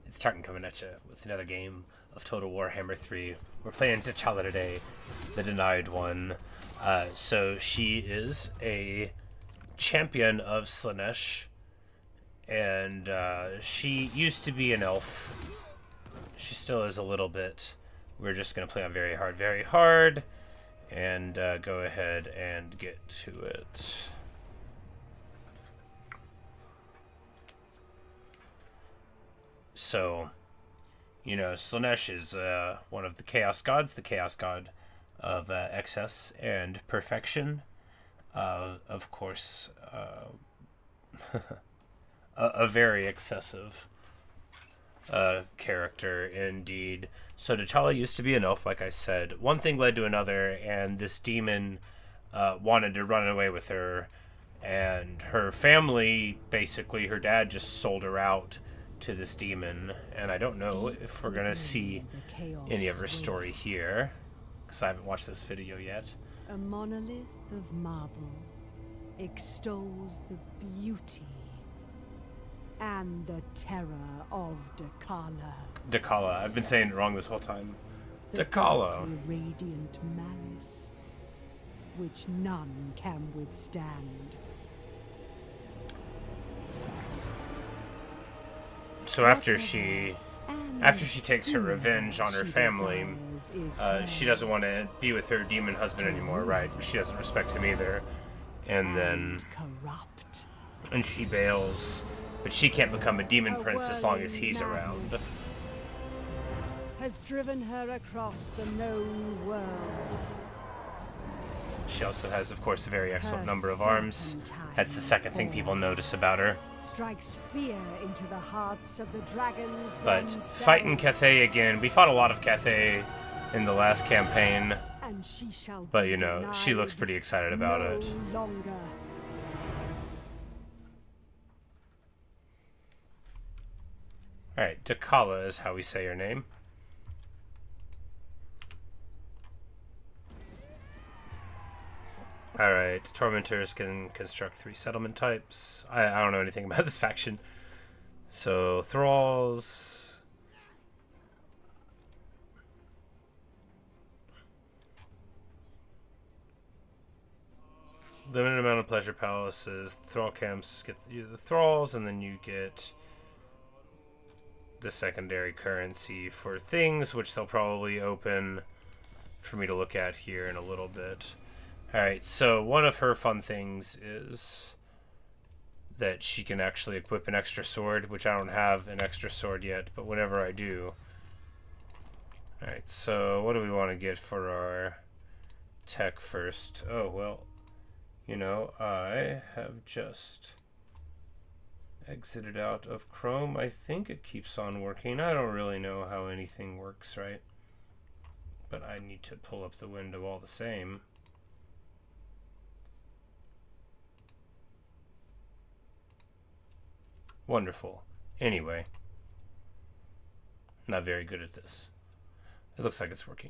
It's Tartan coming at you with another game of Total Warhammer 3. We're playing Dechala today, the denied one. So she is a champion of Slaaneshi, and she used to be an elf. She still is a little bit. We're just going to play on very hard, and go ahead and get to it. So, you know, Slaaneshi is one of the Chaos Gods, the Chaos God of excess and perfection. Of course, a very excessive character indeed. So Dechala used to be an elf, like I said. One thing led to another, and this demon wanted to run away with her. And her family, basically, her dad just sold her out to this demon, and I don't know if we're gonna see any of her story here, because I haven't watched this video yet. A monolith of marble extols the beauty and the terror of Dechala. Dechala. I've been saying it wrong this whole time. Dechala. The radiant malice, which none can withstand. So after she takes her revenge on her family, she doesn't want to be with her demon husband anymore, right? She doesn't respect him either. And she bails, but she can't become a demon prince as long as he's around. Has driven her across the known world. She also has, of course, a very excellent number of arms. That's the second thing people notice about her. Strikes fear into the hearts of the dragons. But fighting Cathay again, we fought a lot of Cathay in the last campaign. And she shall but you know, she looks pretty excited about it. Longer. Alright, Dechala is how we say her name. Alright, Tormentors can construct 3 settlement types. I don't know anything about this faction. So, Thralls. Limited amount of pleasure palaces. Thrall camps get you the Thralls, and then you get the secondary currency for things, which they'll probably open for me to look at here in a little bit. Alright, so one of her fun things is that she can actually equip an extra sword, which I don't have an extra sword yet, but whenever I do. Alright, so what do we want to get for our tech first? Oh, well, you know, I have just exited out of Chrome. I think it keeps on working. I don't really know how anything works, right? But I need to pull up the window all the same. Wonderful. Anyway, not very good at this. It looks like it's working.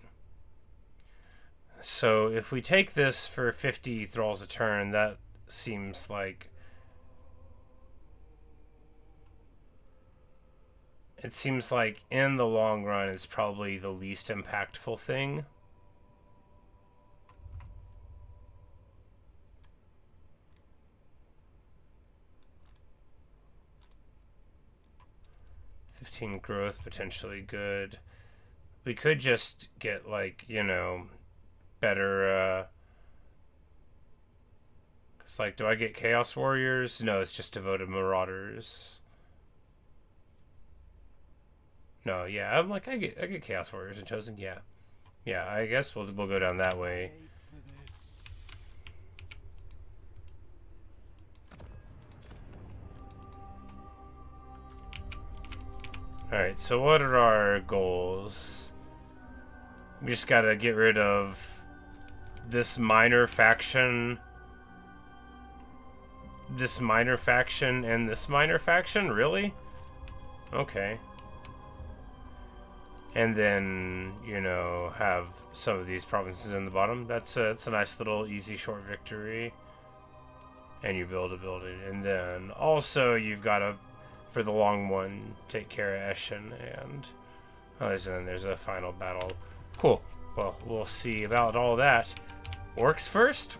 So if we take this for 50 thralls a turn, that seems like... It seems like in the long run it's probably the least impactful thing. Growth, potentially good. We could just get, like, you know, better, it's like, do I get Chaos Warriors? No, it's just devoted Marauders. No, yeah, I'm like, I get Chaos Warriors and Chosen, yeah. Yeah, I guess we'll go down that way. Alright, so what are our goals? We just gotta get rid of this minor faction, and this minor faction? Really? Okay. And then, you know, have some of these provinces in the bottom. It's a nice little easy short victory. And you build a building. And then also you've got to for the long one, take care of Eshin, and then there's a final battle. Cool. Well, we'll see about all that. Orcs first?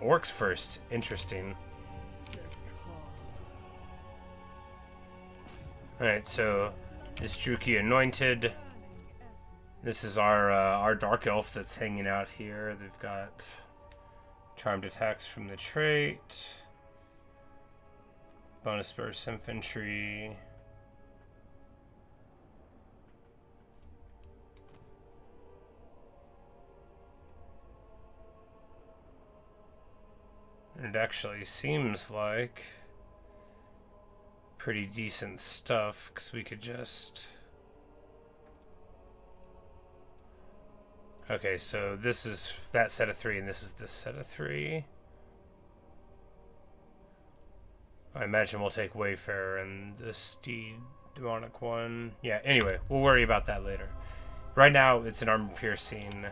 Orcs first. Interesting. Alright, so this Druki anointed. This is our Dark Elf that's hanging out here. They've got charmed attacks from the trait. Bonus burst infantry. It actually seems like pretty decent stuff, because we could just... Okay, so this is that set of 3, and this is this set of 3. I imagine we'll take Wayfarer and the Steed Demonic one. Yeah, anyway, we'll worry about that later. Right now, it's an armor-piercing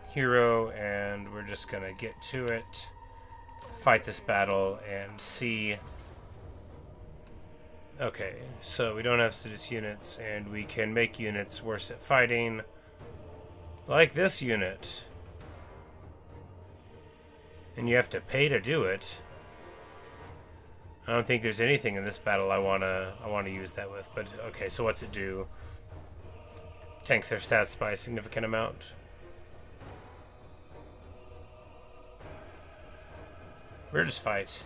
hero, and we're just gonna get to it, fight this battle, and see... Okay, so we don't have seduce units, and we can make units worse at fighting, like this unit. And you have to pay to do it. I don't think there's anything in this battle I wanna use that with, but okay, so what's it do? Tanks their stats by a significant amount. We're just fight.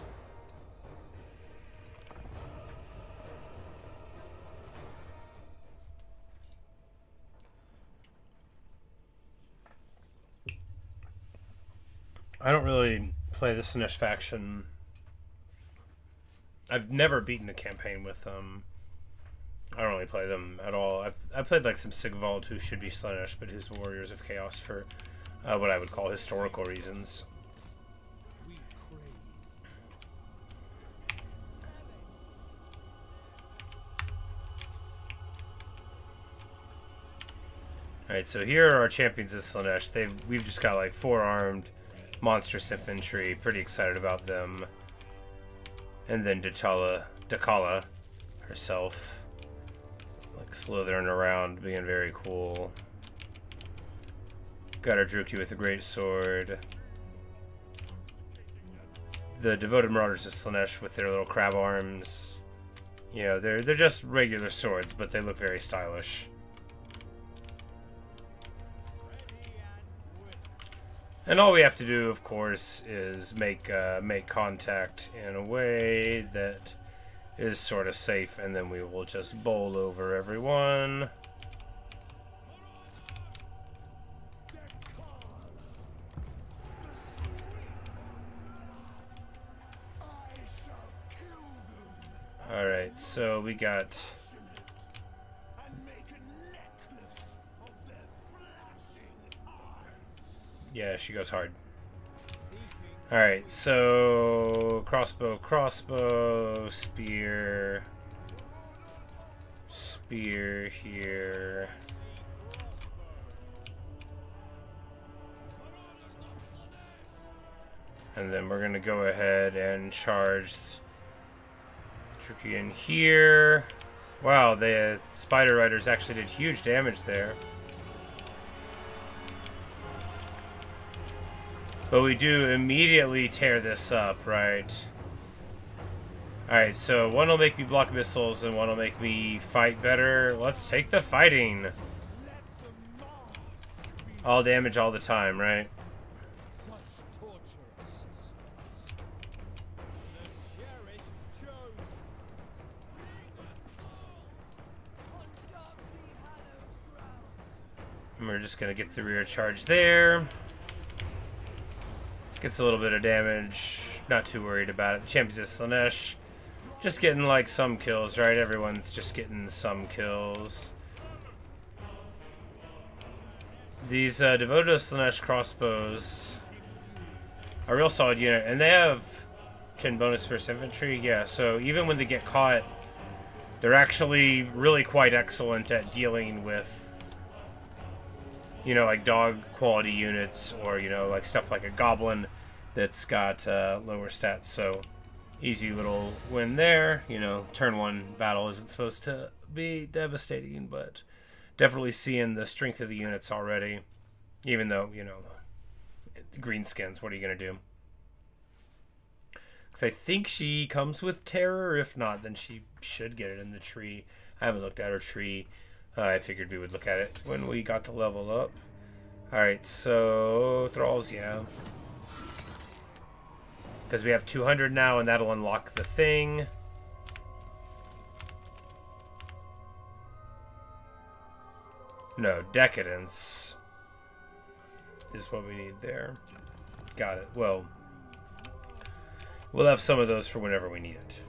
I don't really play the Slaaneshi faction. I've never beaten a campaign with them. I don't really play them at all. I've played like some Sigvald, who should be Slaaneshi, but who's Warriors of Chaos for what I would call historical reasons. Alright, so here are our champions of Slaaneshi. We've just got like 4 armed monstrous infantry. Pretty excited about them. And then Dechala herself, like slithering around, being very cool. Got our Druki with a great sword. The devoted marauders of Slaaneshi with their little crab arms. You know, they're just regular swords, but they look very stylish. And all we have to do, of course, is make contact in a way that is sort of safe, and then we will just bowl over everyone. Alright, so we got... Yeah, she goes hard. Alright, so... Crossbow, spear... Spear here... And then we're gonna go ahead and charge Druki in here. Wow, the Spider Riders actually did huge damage there. But we do immediately tear this up, right? Alright, so one will make me block missiles and one will make me fight better. Let's take the fighting. All damage all the time, right? And we're just gonna get the rear charge there. Gets a little bit of damage. Not too worried about it. Champions of Slaaneshi. Just getting like some kills, right? Everyone's just getting some kills. These devoted Slaaneshi crossbows are a real solid unit. And they have 10 bonus first infantry. Yeah, so even when they get caught, they're actually really quite excellent at dealing with, you know, like dog quality units, or, you know, like stuff like a goblin that's got lower stats. So Easy little win there. You know, turn 1 battle isn't supposed to be devastating, but definitely seeing the strength of the units already. Even though, you know, greenskins, what are you going to do? Because I think she comes with terror. If not, then she should get it in the tree. I haven't looked at her tree. I figured we would look at it when we got to level up. Alright, so thralls, yeah. Because we have 200 now, and that'll unlock the thing. No, decadence is what we need there. Got it. Well, we'll have some of those for whenever we need it.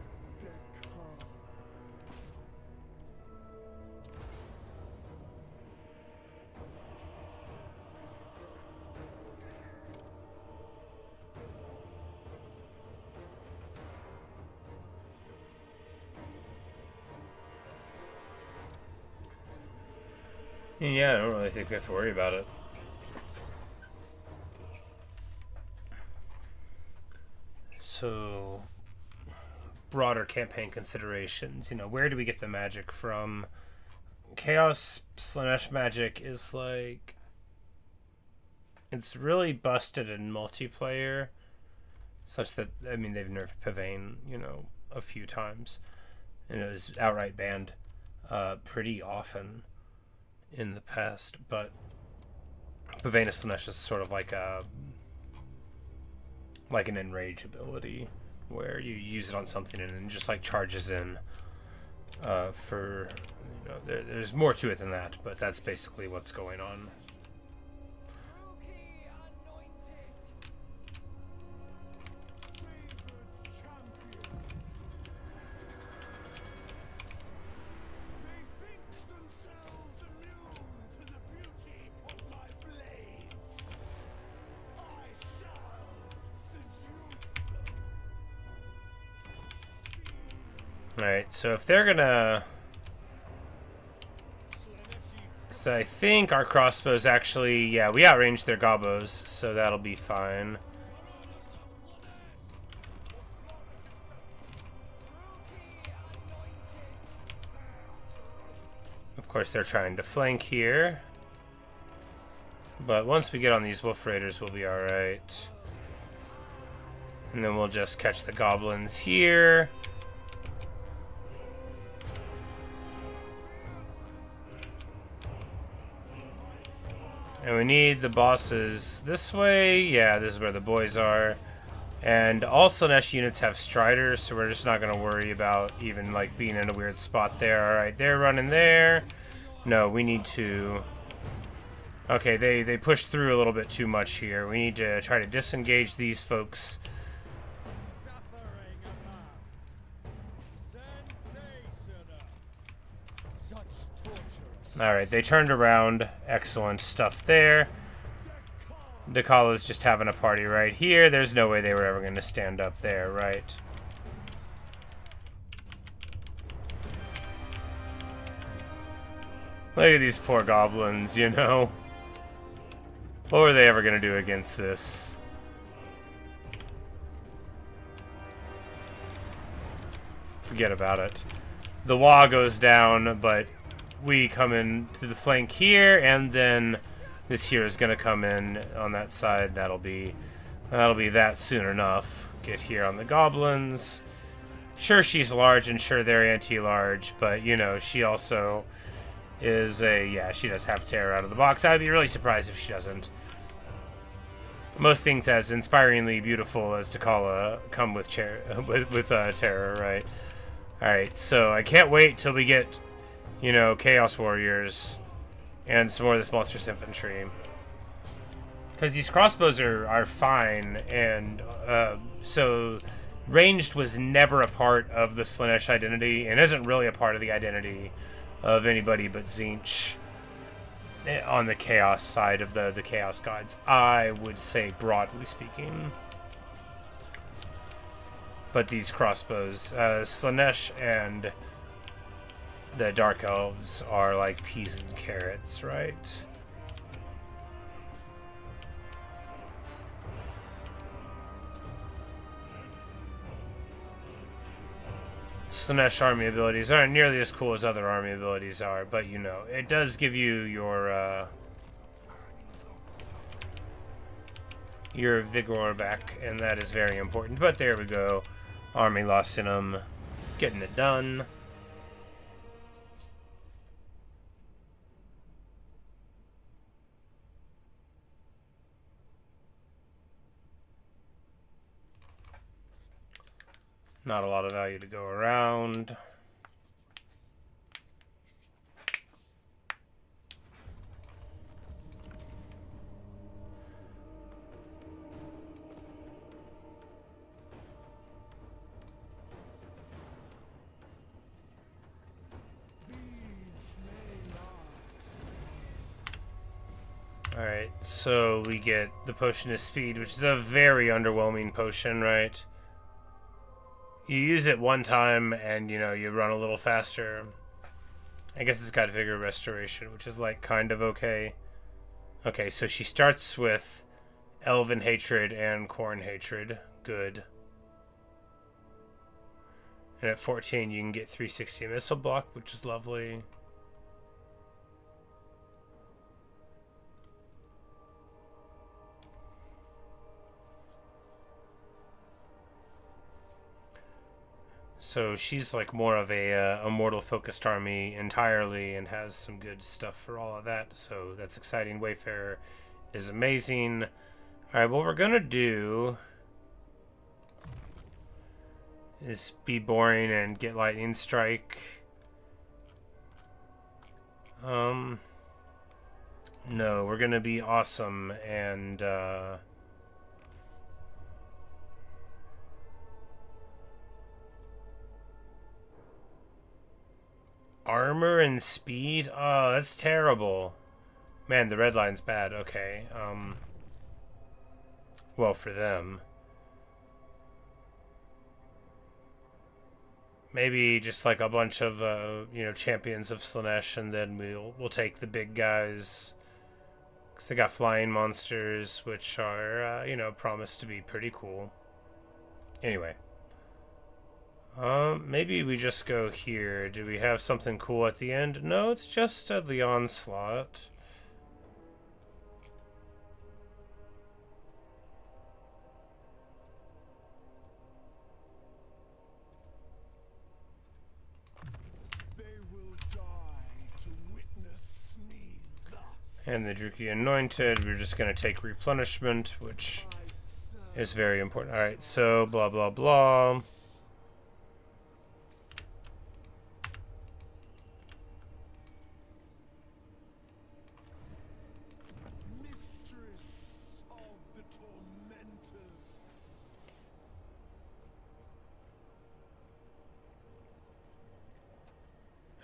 Yeah, I don't really think we have to worry about it. So, broader campaign considerations. You know, where do we get the magic from? Chaos Slaanesh magic is like... It's really busted in multiplayer. Such that, I mean, they've nerfed Pavane, you know, a few times. And it was outright banned pretty often in the past, but Pavane Slaanesh is sort of like an enrage ability where you use it on something and it just like charges in for, you know, there's more to it than that, but that's basically what's going on. Alright, so if they're gonna... So I think our crossbows actually... Yeah, we outranged their gobos, so that'll be fine. Of course, they're trying to flank here. But once we get on these wolf raiders, we'll be alright. And then we'll just catch the goblins here. And we need the bosses this way. Yeah, this is where the boys are. And all Slaanesh units have Striders, so we're just not going to worry about even like being in a weird spot there. Alright, they're running there. No, we need to... Okay, they pushed through a little bit too much here. We need to try to disengage these folks. Alright, they turned around. Excellent stuff there. Decala's just having a party right here. There's no way they were ever going to stand up there, right? Look at these poor goblins, you know? What were they ever going to do against this? Forget about it. The wall goes down, but we come in to the flank here, and then this here is going to come in on that side. That'll be that soon enough. Get here on the goblins. Sure, she's large, and sure, they're anti-large, but, you know, she also is a... Yeah, she does have terror out of the box. I'd be really surprised if she doesn't. Most things as inspiringly beautiful as Dechala come with terror, right? Alright, so I can't wait till we get... You know, Chaos Warriors and some more of this Monstrous Infantry. Because these crossbows are fine, and so ranged was never a part of the Slaanesh identity, and isn't really a part of the identity of anybody but Tzeentch on the Chaos side of the Chaos Gods, I would say, broadly speaking. But these crossbows, Slaanesh and... the Dark Elves are like peas and carrots, right? Slaaneshi army abilities aren't nearly as cool as other army abilities are, but you know, it does give you your vigor back, and that is very important. But there we go. Army lost in them, getting it done. Not a lot of value to go around. Alright, so we get the Potion of Speed, which is a very underwhelming potion, right? You use it one time and, you know, you run a little faster. I guess it's got Vigor Restoration, which is, like, kind of okay. Okay, so she starts with Elven Hatred and Khorne Hatred. Good. And at 14, you can get 360 Missile Block, which is lovely. So she's like more of a mortal focused army entirely and has some good stuff for all of that. So that's exciting. Wayfarer is amazing. Alright, what we're gonna do is be boring and get Lightning Strike. No, we're gonna be awesome and armor and speed? Oh, that's terrible. Man, the red line's bad. Okay. Well, for them. Maybe just like a bunch of, you know, champions of Slaaneshi, and then we'll take the big guys. Because they got flying monsters, which are, you know, promised to be pretty cool. Anyway. Maybe we just go here. Do we have something cool at the end? No, it's just the onslaught. They will die to witness me thus. And the Druki Anointed, we're just going to take replenishment, which is very important. Alright, so blah blah blah.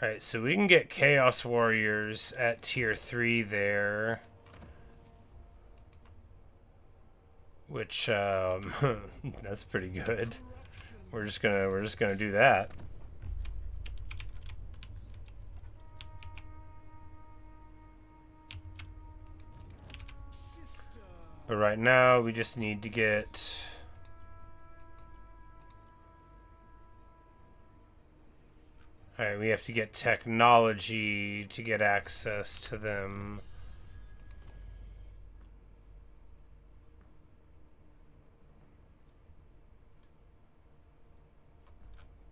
Alright, so we can get Chaos Warriors at tier 3 there. Which, that's pretty good. We're just gonna do that. But right now, we just need to get... Alright, we have to get technology to get access to them.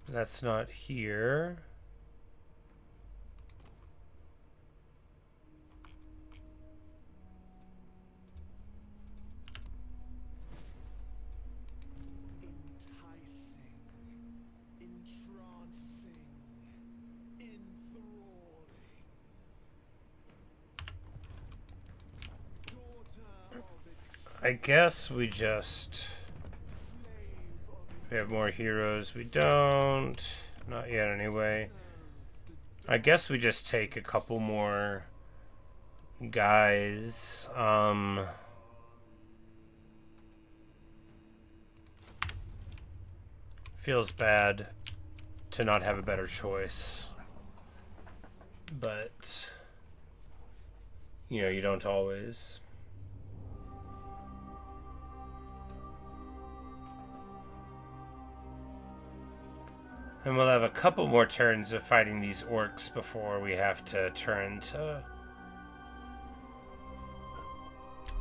That's not here. I guess we just... We have more heroes. We don't. Not yet, anyway. I guess we just take a couple more guys. Feels bad to not have a better choice. But, you know, you don't always. And we'll have a couple more turns of fighting these orcs before we have to turn to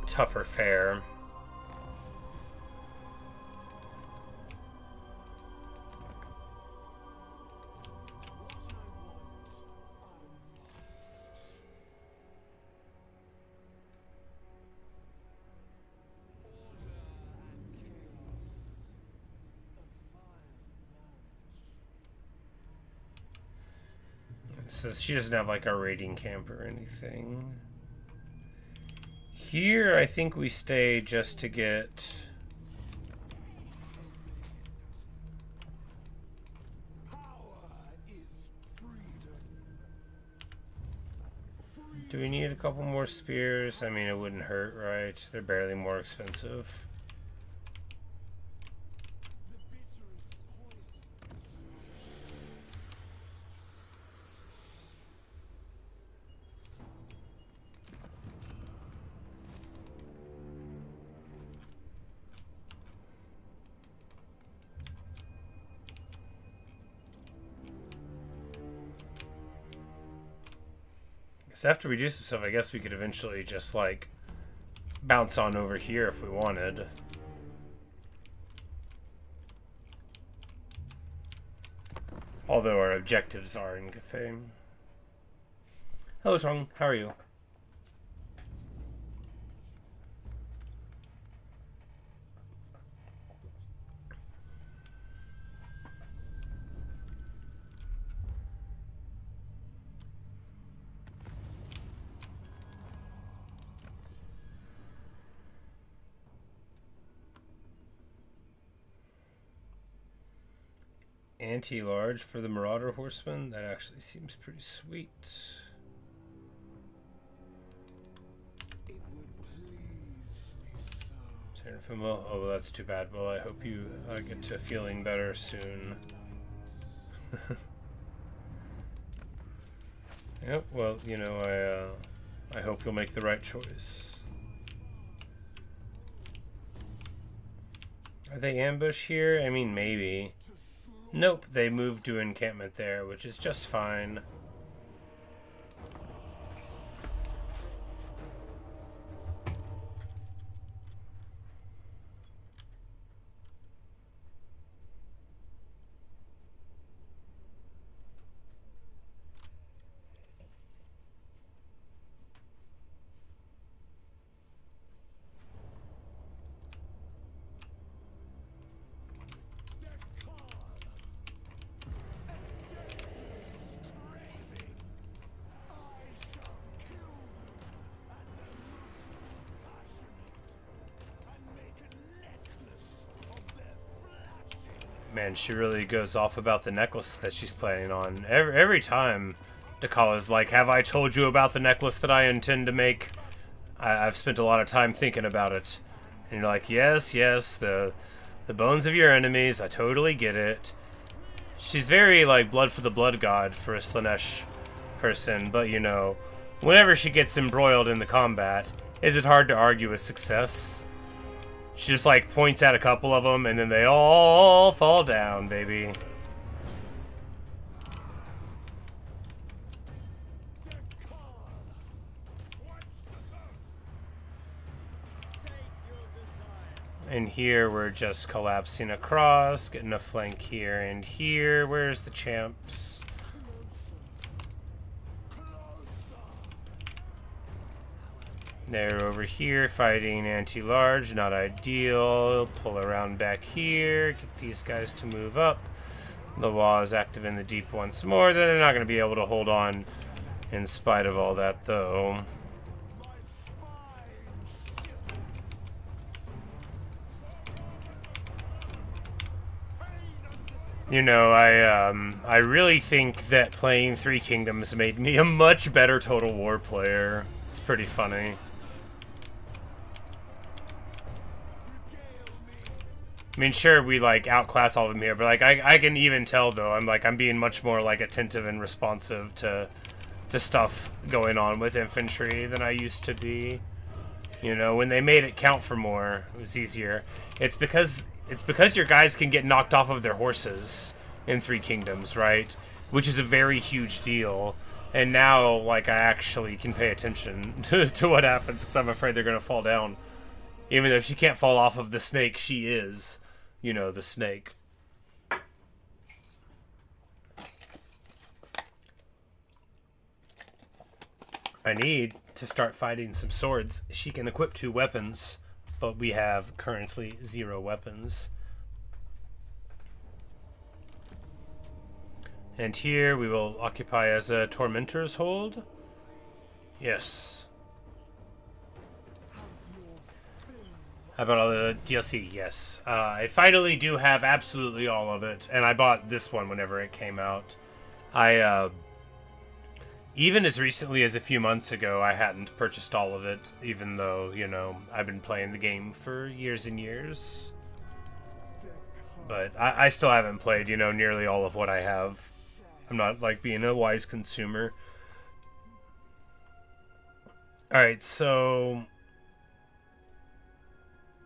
tougher fare. So she doesn't have like a raiding camp or anything. Here, I think we stay just to get... Do we need a couple more spears? I mean, it wouldn't hurt, right? They're barely more expensive. So after we do some stuff, I guess we could eventually just, like, bounce on over here if we wanted. Although our objectives are in Cathay. Hello, Chong. How are you? Anti-large for the Marauder Horseman? That actually seems pretty sweet. It would please me so. Oh, well, that's too bad. Well, I hope you get to feeling better soon. Yep, well, you know, I hope you'll make the right choice. Are they ambush here? I mean, maybe. Nope, they moved to encampment there, which is just fine. Man, she really goes off about the necklace that she's planning on. Every time Decala's like, have I told you about the necklace that I intend to make? I've spent a lot of time thinking about it. And you're like, yes, the bones of your enemies, I totally get it. She's very, like, blood for the blood god for a Slaaneshi person, but, you know, whenever she gets embroiled in the combat, is it hard to argue with success? She just, like, points at a couple of them, and then they all fall down, baby. And here we're just collapsing across, getting a flank here and here. Where's the champs? They're over here fighting anti-large, not ideal. Pull around back here, get these guys to move up. The wall is active in the deep once more. They're not going to be able to hold on in spite of all that, though. You know, I really think that playing Three Kingdoms made me a much better Total War player. It's pretty funny. I mean, sure, we, like, outclass all of them here, but, like, I can even tell, though, I'm being much more, like, attentive and responsive to stuff going on with infantry than I used to be. You know, when they made it count for more, it was easier. It's because your guys can get knocked off of their horses. in Three Kingdoms, right? Which is a very huge deal. And now, like, I actually can pay attention to what happens, because I'm afraid they're going to fall down. Even though she can't fall off of the snake, she is, you know, the snake. I need to start fighting some swords. She can equip 2 weapons, but we have currently 0 weapons. And here we will occupy as a Tormentor's Hold. Yes. How about all the DLC? Yes. I finally do have absolutely all of it, and I bought this one whenever it came out. Even as recently as a few months ago, I hadn't purchased all of it, even though, you know, I've been playing the game for years and years. But I still haven't played, you know, nearly all of what I have. I'm not, like, being a wise consumer. Alright, so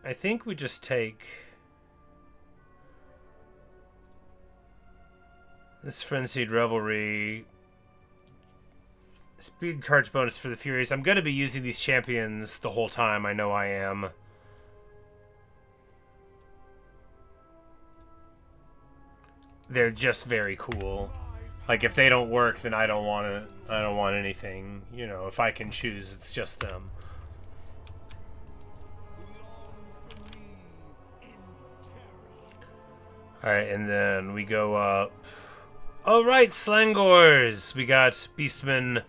I think we just take this Frenzied Revelry. Speed charge bonus for the Furies. I'm going to be using these champions the whole time. I know I am. They're just very cool. Like, if they don't work, then I don't want anything. You know, if I can choose, it's just them. Alright, and then we go up. Alright, Slangors! We got Beastmen.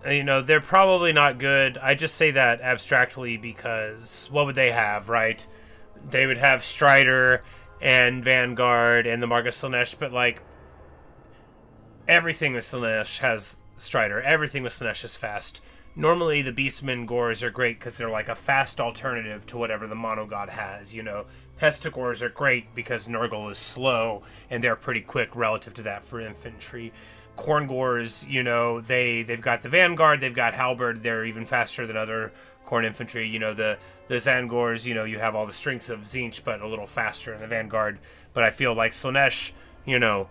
You know, they're probably not good. I just say that abstractly because what would they have, right? They would have Strider and Vanguard and the Mark of Slaanesh, but, like, everything with Slaanesh has Strider. Everything with Slaanesh is fast. Normally, the Beastmen Gores are great because they're like a fast alternative to whatever the Monogod has, you know. Pestigores are great because Nurgle is slow, and they're pretty quick relative to that for infantry. Khorngors, you know, they've got the Vanguard, they've got Halberd, they're even faster than other Khorne infantry. You know, the Zangors, you know, you have all the strengths of Tzeentch, but a little faster in the Vanguard. But I feel like Slaanesh, you know,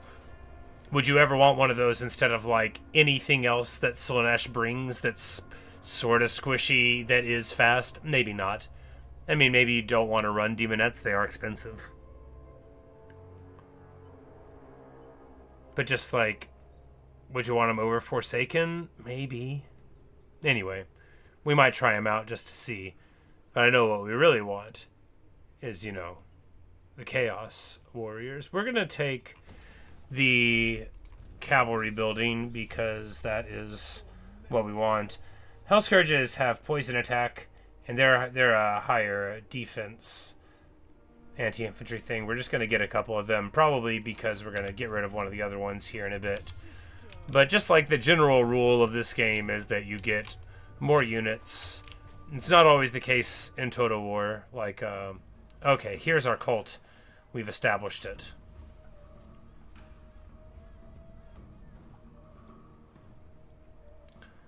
would you ever want one of those instead of, like, anything else that Slaanesh brings that's sort of squishy, that is fast? Maybe not. I mean, maybe you don't want to run Demonettes, they are expensive. But just, like, would you want them over Forsaken? Maybe. Anyway, we might try them out just to see. But I know what we really want is, you know, the Chaos Warriors. We're going to take the Cavalry building because that is what we want. Hellscourges have poison attack, and they're a higher defense anti-infantry thing. We're just going to get a couple of them, probably because we're going to get rid of one of the other ones here in a bit. But just like the general rule of this game is that you get more units. It's not always the case in Total War. Like, okay, here's our cult. We've established it.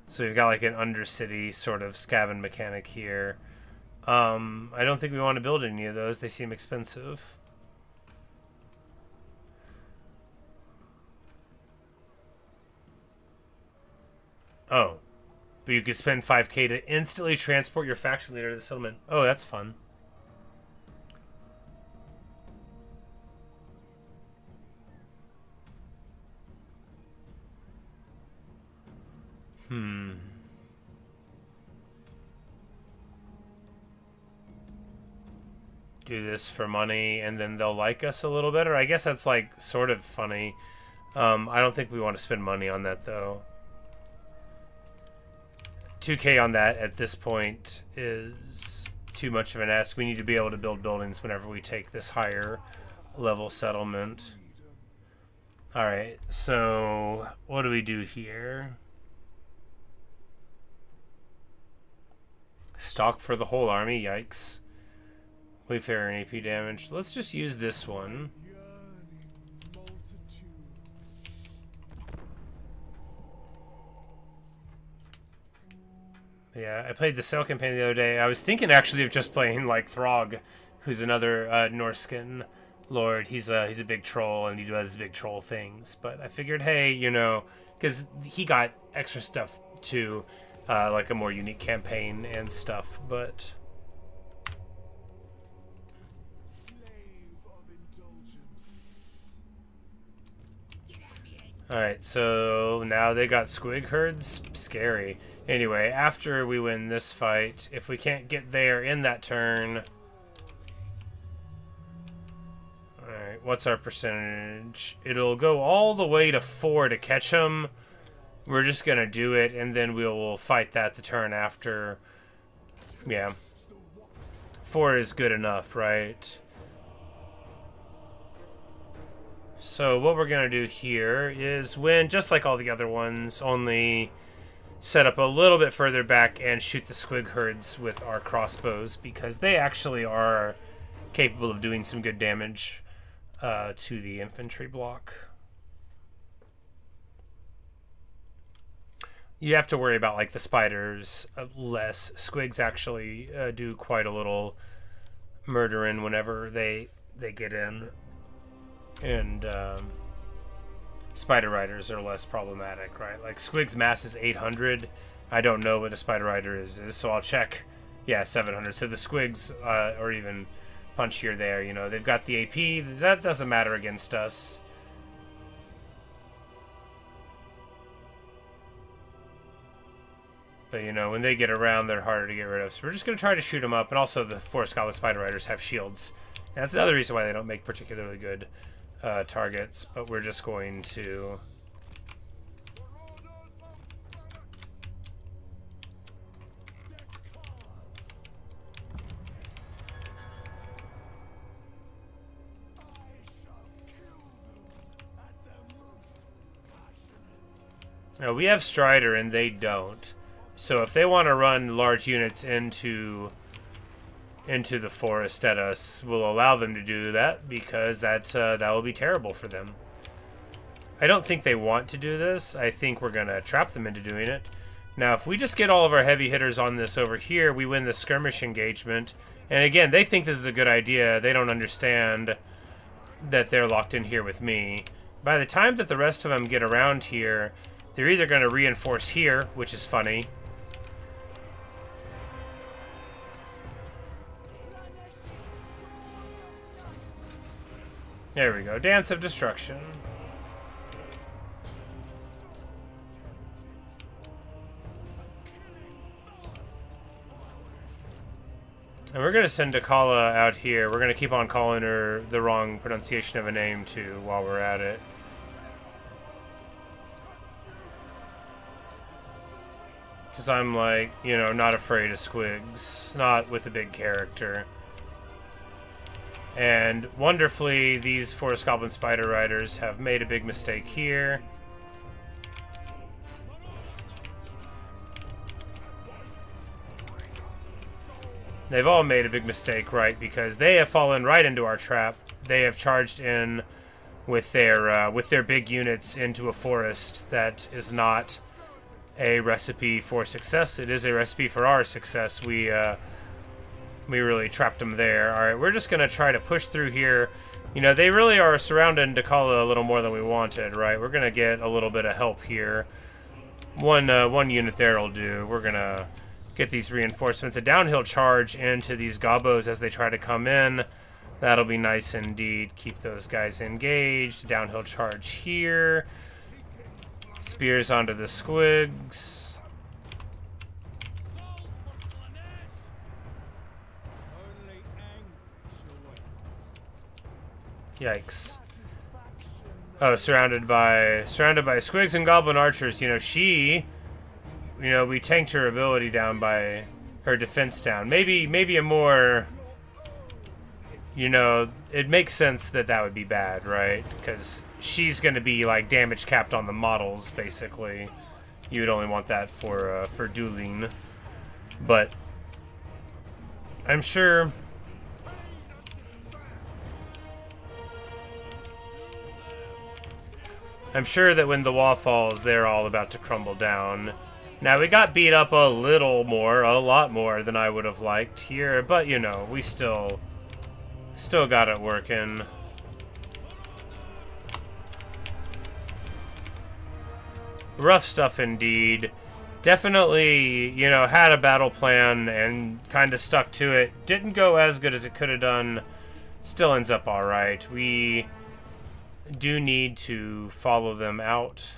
So we've got like an Undercity sort of Skaven mechanic here. I don't think we want to build any of those. They seem expensive. Oh. But you could spend 5k to instantly transport your faction leader to the settlement. Oh, that's fun. Do this for money and then they'll like us a little better. I guess that's like sort of funny. I don't think we want to spend money on that though. 2k on that at this point is too much of an ask. We need to be able to build buildings whenever we take this higher level settlement. Alright, so what do we do here? Stock for the whole army, yikes. Wayfarer and AP damage. Let's just use this one. Yeah, I played the Sail campaign the other day. I was thinking actually of just playing like Throg, who's another Norskin lord. He's a big troll and he does big troll things. But I figured, hey, you know, because he got extra stuff too, like a more unique campaign and stuff. But all right, so now they got squig herds. Scary. Anyway, after we win this fight, if we can't get there in that turn. Alright, what's our percentage? It'll go all the way to 4 to catch him. We're just gonna do it, and then we'll fight that the turn after. Yeah. 4 is good enough, right? So what we're gonna do here is win just like all the other ones, only set up a little bit further back and shoot the squig herds with our crossbows, because they actually are capable of doing some good damage to the infantry block. You have to worry about like the spiders less. Squigs actually do quite a little murdering whenever they get in, and Spider Riders are less problematic, right? Like Squig's mass is 800. I don't know what a Spider Rider is, so I'll check. Yeah, 700. So the Squigs are even punchier there. You know, they've got the AP. That doesn't matter against us. But you know, when they get around, they're harder to get rid of. So we're just gonna try to shoot them up. And also, the Forest Goblin Spider Riders have shields. And that's another reason why they don't make particularly good targets, but we're just going to now, we have Strider and they don't, so if they want to run large units into the forest at us, we'll allow them to do that, because that will be terrible for them. I don't think they want to do this. I think we're gonna trap them into doing it. Now, if we just get all of our heavy hitters on this over here, we win the skirmish engagement. And again, they think this is a good idea. They don't understand that they're locked in here with me. By the time that the rest of them get around here, they're either gonna reinforce here, which is funny. There we go. Dance of Destruction. And we're going to send Dechala out here. We're going to keep on calling her the wrong pronunciation of a name, too, while we're at it. Because I'm, like, you know, not afraid of squigs. Not with a big character. And wonderfully, these Forest Goblin Spider Riders have made a big mistake here. They've all made a big mistake, right? Because they have fallen right into our trap. They have charged in with their big units into a forest that is not a recipe for success. It is a recipe for our success. We really trapped them there. All right, we're just gonna try to push through here. You know, they really are surrounding Dechala a little more than we wanted, right? We're gonna get a little bit of help here. One unit there will do. We're gonna get these reinforcements. A downhill charge into these gobos as they try to come in. That'll be nice indeed. Keep those guys engaged. Downhill charge here. Spears onto the squigs. Yikes. Oh, surrounded by squigs and goblin archers. You know, we tanked her ability down by her defense down. Maybe a more, you know, it makes sense that would be bad, right? Because she's going to be like damage capped on the models, basically. You would only want that for dueling. But I'm sure that when the wall falls, they're all about to crumble down. Now, we got beat up a lot more than I would have liked here, but, you know, we still got it working. Rough stuff indeed. Definitely, you know, had a battle plan and kind of stuck to it. Didn't go as good as it could have done. Still ends up alright. We do need to follow them out.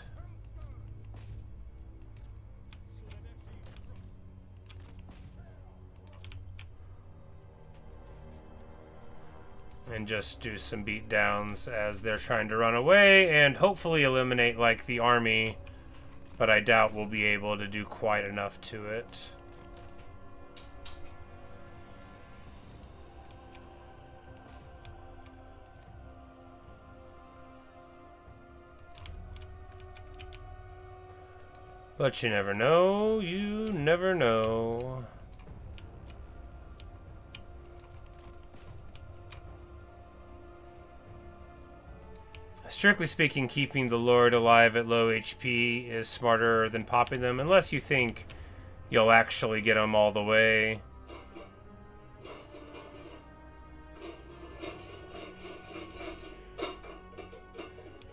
And just do some beatdowns as they're trying to run away and hopefully eliminate, like, the army. But I doubt we'll be able to do quite enough to it. But you never know. You never know. Strictly speaking, keeping the Lord alive at low HP is smarter than popping them, unless you think you'll actually get them all the way.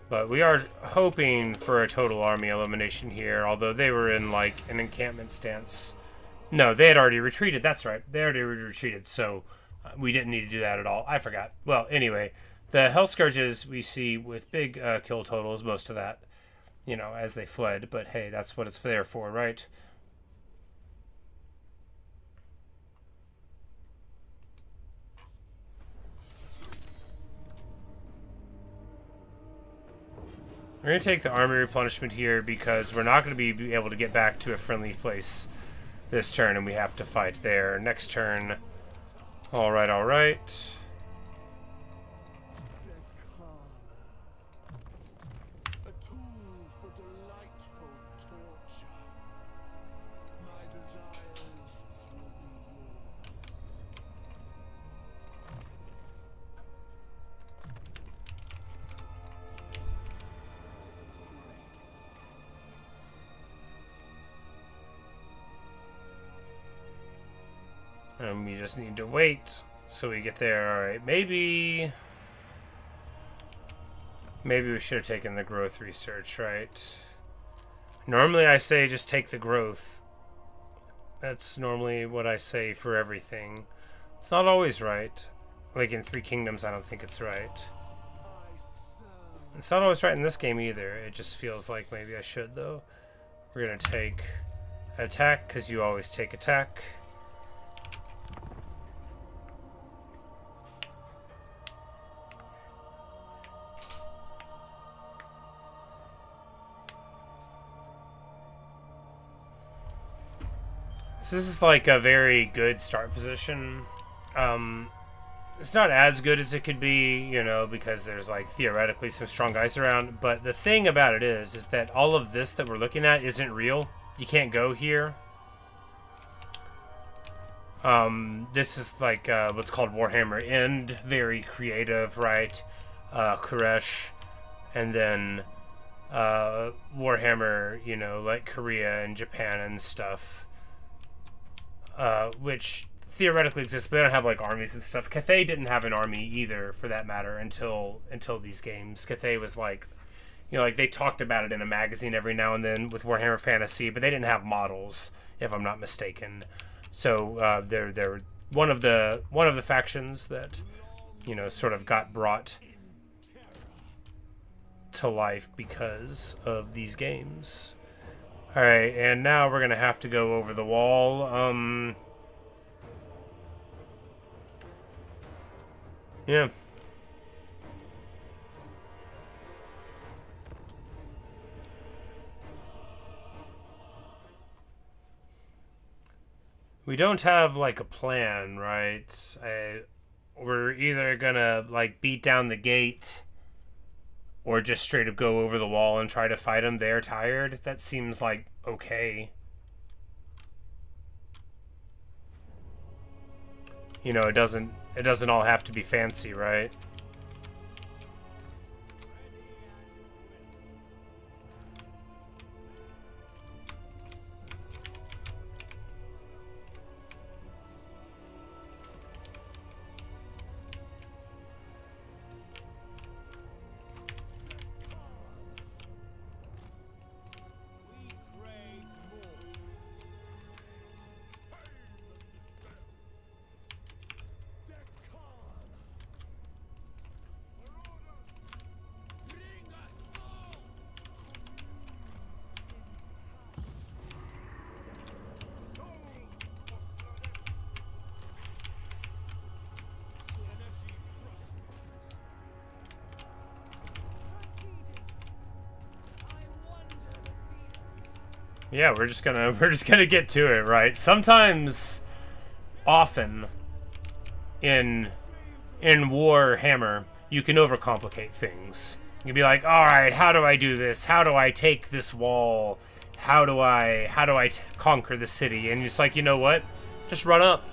But we are hoping for a total army elimination here, although they were in, like, an encampment stance. No, they had already retreated, that's right. They already retreated, so we didn't need to do that at all. I forgot. Well, anyway, the Hell Scourges we see with big kill totals, most of that, you know, as they fled. But hey, that's what it's there for, right? We're going to take the army replenishment here because we're not going to be able to get back to a friendly place this turn, and we have to fight there. Next turn. Alright, alright. Dechala, a tool for delightful torture. My desires will be And we just need to wait so we get there. Alright, maybe we should have taken the growth research, right? Normally I say just take the growth. That's normally what I say for everything. It's not always right. Like in Three Kingdoms, I don't think it's right. It's not always right in this game either. It just feels like maybe I should, though. We're going to take attack, because you always take attack. So this is like a very good start position. It's not as good as it could be, you know, because there's like theoretically some strong guys around. But the thing about it is that all of this that we're looking at isn't real. You can't go here. This is like what's called Warhammer End, very creative, right? Koresh, and then Warhammer, you know, like Korea and Japan and stuff. Which theoretically exists, but they don't have like armies and stuff. Cathay didn't have an army either, for that matter, until these games. Cathay was like, you know, like they talked about it in a magazine every now and then with Warhammer Fantasy, but they didn't have models, if I'm not mistaken. So they're one of the factions that, you know, sort of got brought to life because of these games. Alright, and now we're gonna have to go over the wall. Yeah. We don't have, like, a plan, right? We're either gonna, like, beat down the gate or just straight up go over the wall and try to fight them. They're tired. That seems like okay. You know, it doesn't all have to be fancy, right? Yeah, we're just gonna get to it, right? Sometimes, often, in Warhammer, you can overcomplicate things. You can be like, all right, how do I do this? How do I take this wall? How do I conquer the city? And it's like, you know what? Just run up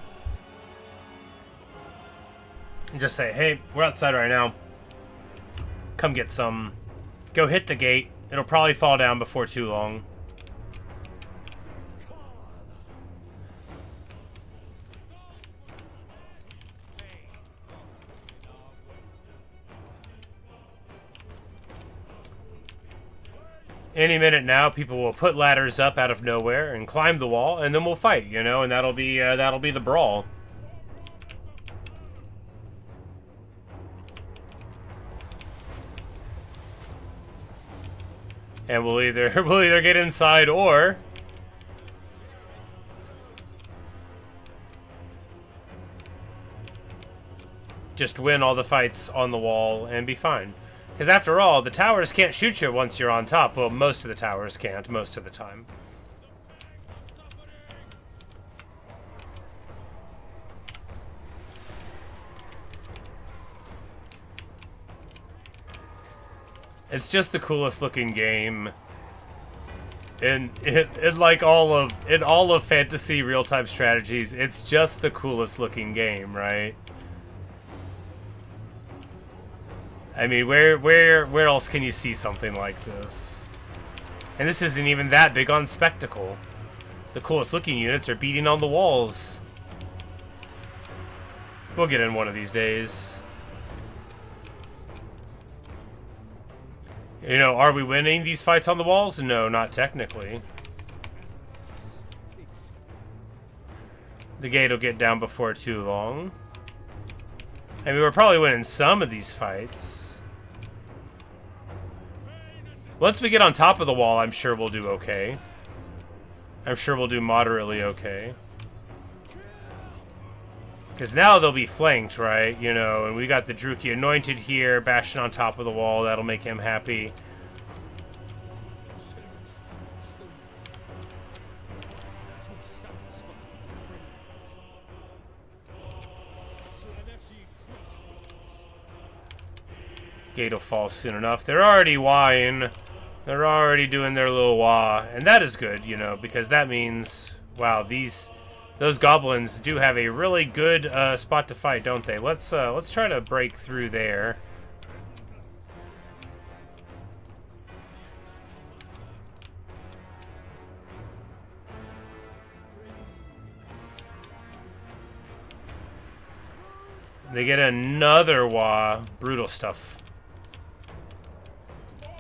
and just say, hey, we're outside right now. Come get some. Go hit the gate. It'll probably fall down before too long. Any minute now, people will put ladders up out of nowhere and climb the wall, and then we'll fight, you know, and that'll be the brawl. And we'll either get inside or just win all the fights on the wall and be fine. Because after all, the towers can't shoot you once you're on top. Well, most of the towers can't, most of the time. It's just the coolest looking game. In all of fantasy real-time strategies, it's just the coolest looking game, right? I mean, where else can you see something like this? And this isn't even that big on spectacle. The coolest looking units are beating on the walls. We'll get in one of these days. You know, are we winning these fights on the walls? No, not technically. The gate will get down before too long. I mean, we're probably winning some of these fights. Once we get on top of the wall, I'm sure we'll do okay. I'm sure we'll do moderately okay. Because now they'll be flanked, right? You know, and we got the Druki Anointed here, bashing on top of the wall. That'll make him happy. Gate will fall soon enough. They're already wahing. They're already doing their little wah. And that is good, you know, because that means, wow, those goblins do have a really good spot to fight, don't they? Let's try to break through there. They get another wah. Brutal stuff.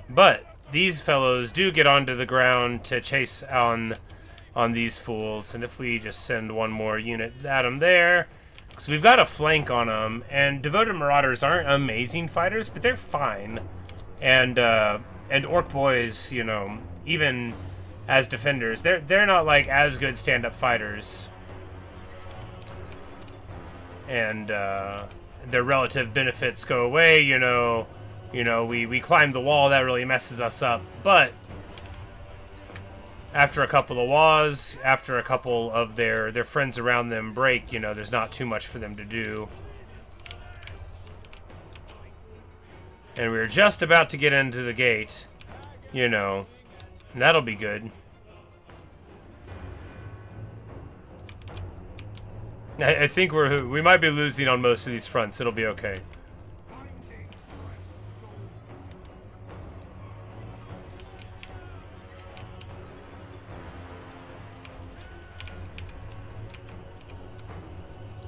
But these fellows do get onto the ground to chase on these fools, and if we just send one more unit at them there, because we've got a flank on them, and Devoted Marauders aren't amazing fighters, but they're fine, and Orc Boys, you know, even as defenders, they're not like as good stand-up fighters, and their relative benefits go away, you know. We climb the wall, that really messes us up, but after a couple of wahs, after a couple of their friends around them break, you know, there's not too much for them to do. And we're just about to get into the gate, you know, and that'll be good. I think we might be losing on most of these fronts. It'll be okay.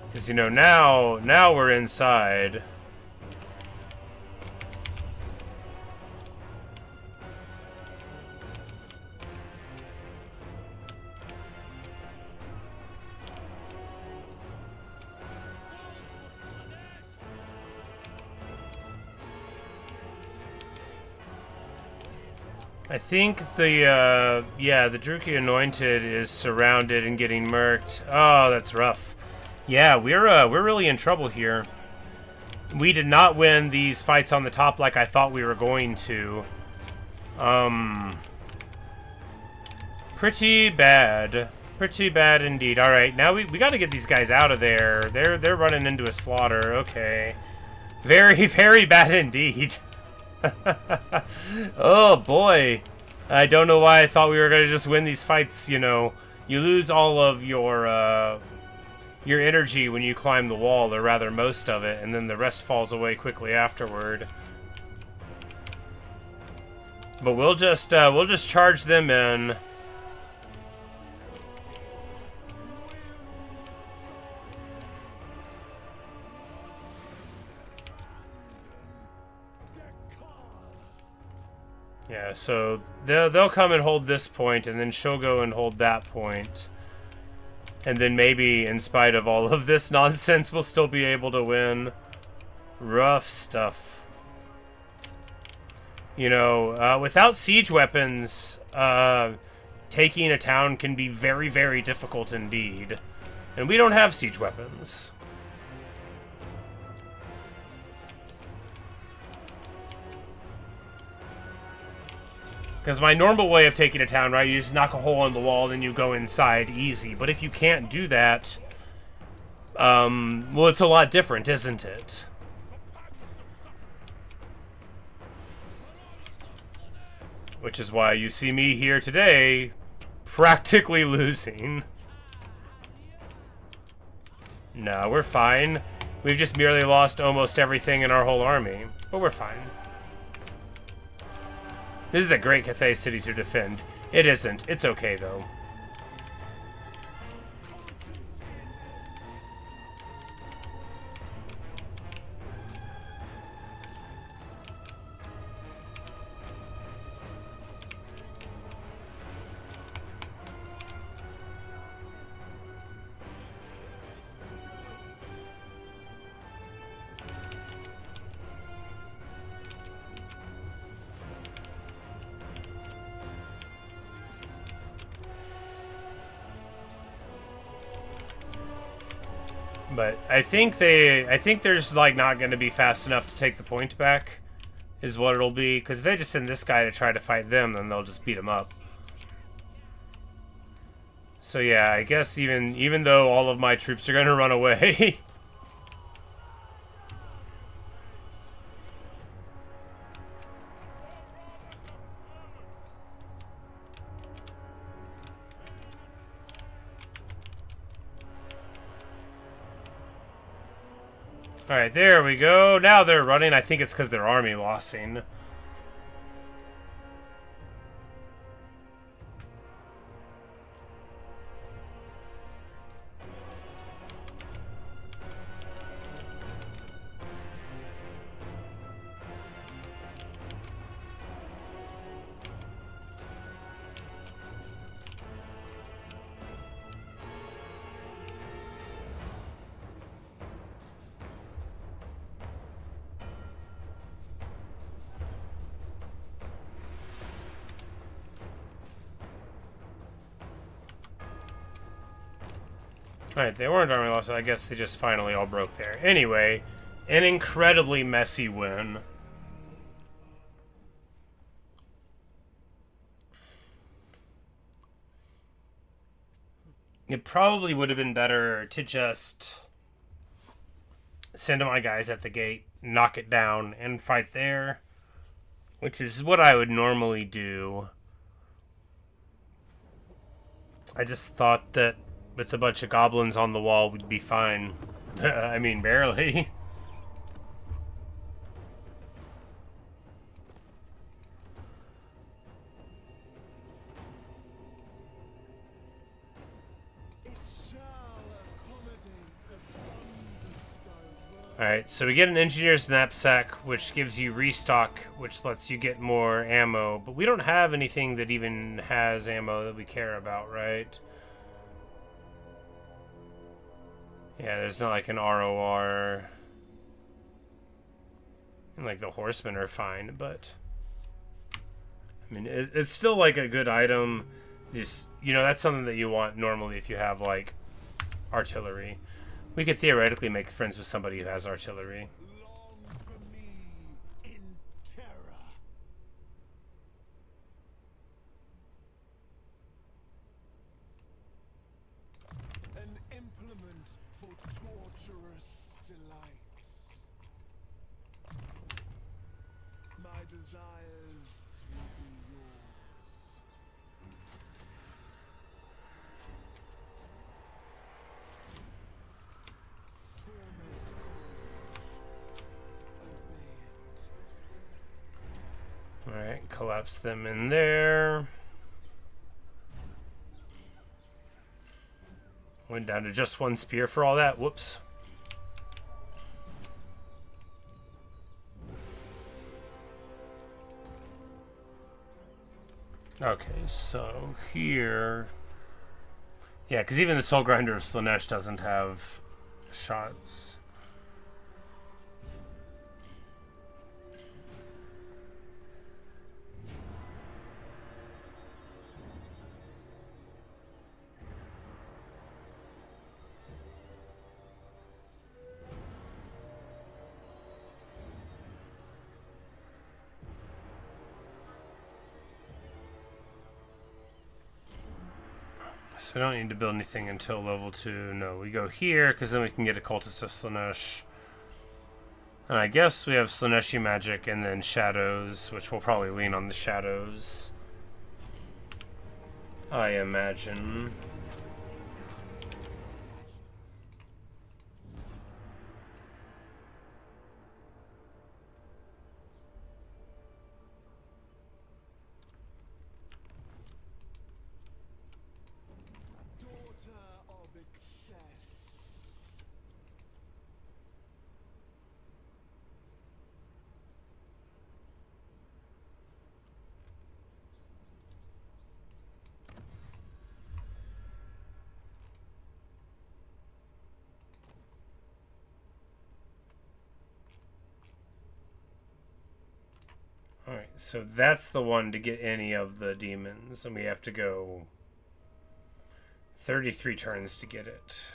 Because, you know, now we're inside. I think the Druki Anointed is surrounded and getting murked. Oh, that's rough. Yeah, we're really in trouble here. We did not win these fights on the top like I thought we were going to. Pretty bad. Pretty bad indeed. Alright, now we gotta get these guys out of there. They're running into a slaughter. Okay. Very, very bad indeed. Oh boy. I don't know why I thought we were gonna just win these fights, you know. You lose all of your energy when you climb the wall, or rather most of it, and then the rest falls away quickly afterward. But we'll just charge them in. Yeah, so they'll come and hold this point, and then she'll go and hold that point. And then maybe, in spite of all of this nonsense, we'll still be able to win. Rough stuff. You know, without siege weapons, taking a town can be very, very difficult indeed. And we don't have siege weapons. Because my normal way of taking a town, right, you just knock a hole in the wall, then you go inside easy. But if you can't do that, well, it's a lot different, isn't it? Which is why you see me here today, practically losing. No, we're fine. We've just merely lost almost everything in our whole army. But we're fine. This is a great Cathay city to defend. It isn't. It's okay, though. But I think there's like not going to be fast enough to take the point back, is what it'll be. Because if they just send this guy to try to fight them, then they'll just beat him up. So yeah, I guess even though all of my troops are going to run away. Alright, there we go. Now they're running. I think it's because their army losing. Alright, they weren't army loss, so I guess they just finally all broke there. Anyway, an incredibly messy win. It probably would have been better to just send my guys at the gate, knock it down, and fight there, which is what I would normally do. I just thought that with a bunch of goblins on the wall, we'd be fine. I mean, barely. Alright, so we get an engineer's knapsack, which gives you restock, which lets you get more ammo. But we don't have anything that even has ammo that we care about, right? Yeah, there's not like an ROR. And like the horsemen are fine, but I mean, it's still like a good item. Just, you know, that's something that you want normally if you have like artillery. We could theoretically make friends with somebody who has artillery. Long for me in terror. for torturous delights. My desires will be yours. Torment calls. Obey it. Alright, collapse them in there. Went down to just one spear for all that. Whoops. Okay, so here... Yeah, because even the Soul Grinder of Slaaneshi doesn't have shots. So I don't need to build anything until level 2. No, we go here, because then we can get a Cultist of Slaaneshi. And I guess we have Slaaneshi magic and then shadows, which will probably lean on the shadows, I imagine. Alright, so that's the one to get any of the demons, and we have to go 33 turns to get it.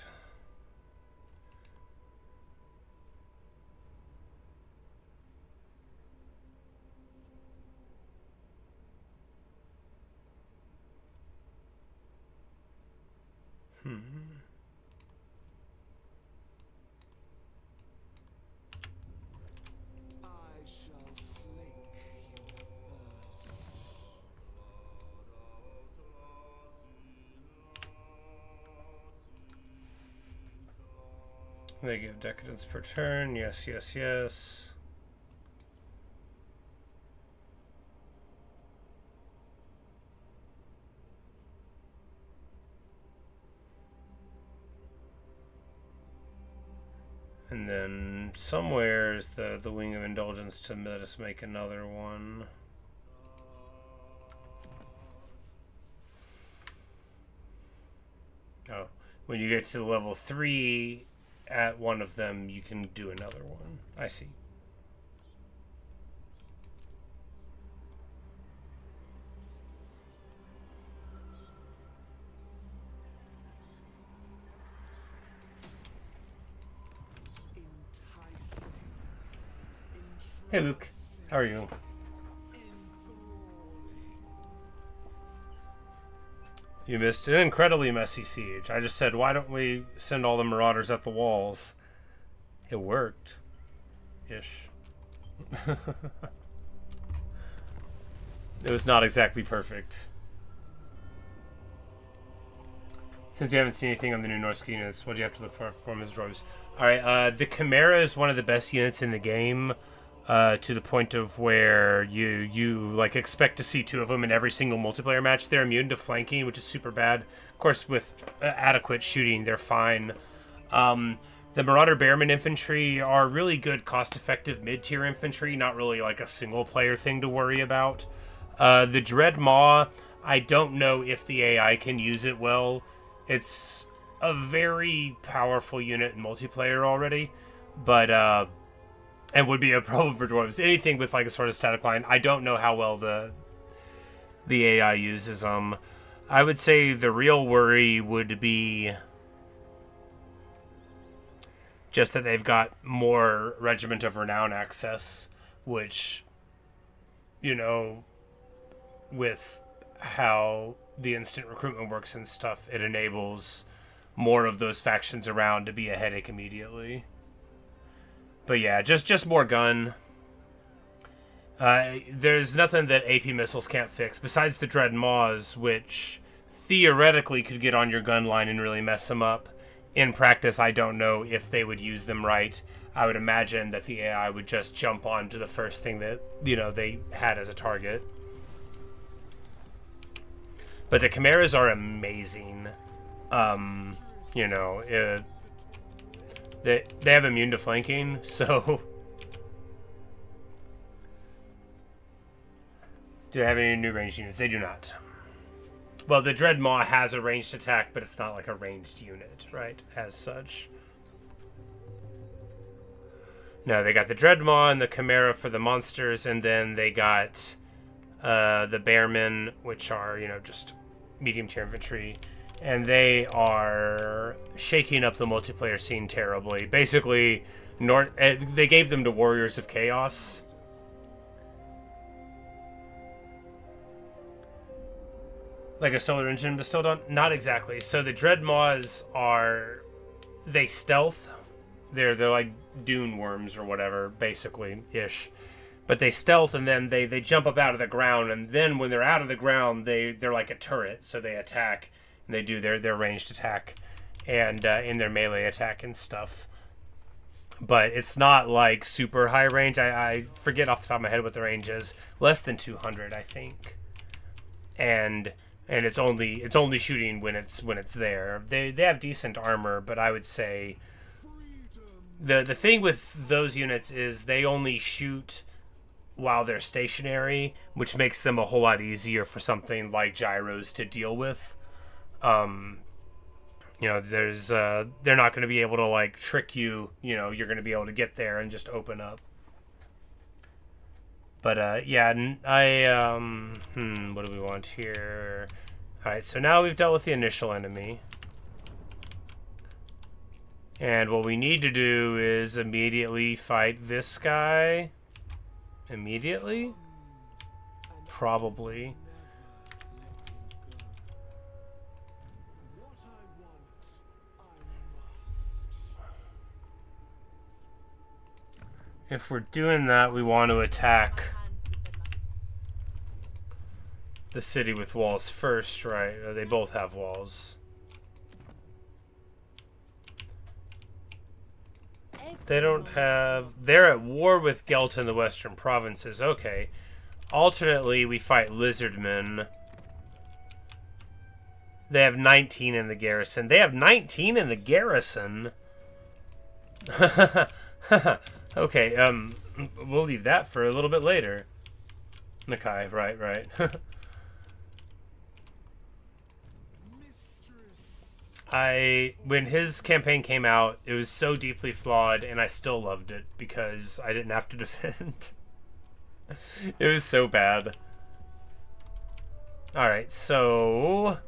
They give decadence per turn. Yes, yes, yes. And then somewhere is the Wing of Indulgence to let us make another one. Oh, when you get to level 3 at one of them, you can do another one. I see. Hey Luke, how are you? You missed an incredibly messy siege. I just said, why don't we send all the marauders at the walls? It worked. Ish. It was not exactly perfect. Since you haven't seen anything on the new Norse units, what do you have to look for Ms. Droves? Alright, the Chimera is one of the best units in the game. To the point of where you like expect to see 2 of them in every single multiplayer match. They're immune to flanking, which is super bad. Of course, with adequate shooting, they're fine. The Marauder Bearman infantry are really good, cost-effective mid-tier infantry, not really like a single-player thing to worry about. The Dread Maw, I don't know if the AI can use it well. It's a very powerful unit in multiplayer already, but and would be a problem for dwarves. Anything with like a sort of static line, I don't know how well the AI uses them. I would say the real worry would be just that they've got more Regiment of Renown access, which, you know, with how the instant recruitment works and stuff, it enables more of those factions around to be a headache immediately. But yeah, just more gun. There's nothing that AP missiles can't fix besides the Dread Maws, which theoretically could get on your gun line and really mess them up. In practice, I don't know if they would use them right. I would imagine that the AI would just jump on to the first thing that, they had as a target. But the Chimeras are amazing. They have immune to flanking, so... Do they have any new ranged units? They do not. Well, the Dread Maw has a ranged attack, but it's not like a ranged unit, right? As such. No, they got the Dread Maw and the Chimera for the monsters, and then they got the Bearmen, which are, just medium tier infantry. And they are shaking up the multiplayer scene terribly. Basically, they gave them to Warriors of Chaos. Like a solar engine, but still not exactly. So the Dread Maws they stealth. They're like dune worms or whatever, basically, ish. But they stealth, and then they jump up out of the ground, and then when they're out of the ground, they're like a turret, so they attack, and they do their ranged attack, and in their melee attack and stuff. But it's not like super high range. I forget off the top of my head what the range is. Less than 200, I think. And it's only shooting when it's there. They have decent armor, but I would say the thing with those units is they only shoot while they're stationary, which makes them a whole lot easier for something like gyros to deal with. There's they're not going to be able to like trick you. You're going to be able to get there and just open up. But yeah, what do we want here? All right, so now we've dealt with the initial enemy. And what we need to do is immediately fight this guy. Immediately? Probably. If we're doing that, we want to attack the city with walls first, right? Or they both have walls. They don't have... They're at war with Gelt in the western provinces. Okay. Alternately, we fight lizardmen. They have 19 in the garrison. They have 19 in the garrison? Okay, we'll leave that for a little bit later. Nakai, right. When his campaign came out, it was so deeply flawed, and I still loved it because I didn't have to defend. It was so bad. Alright, so...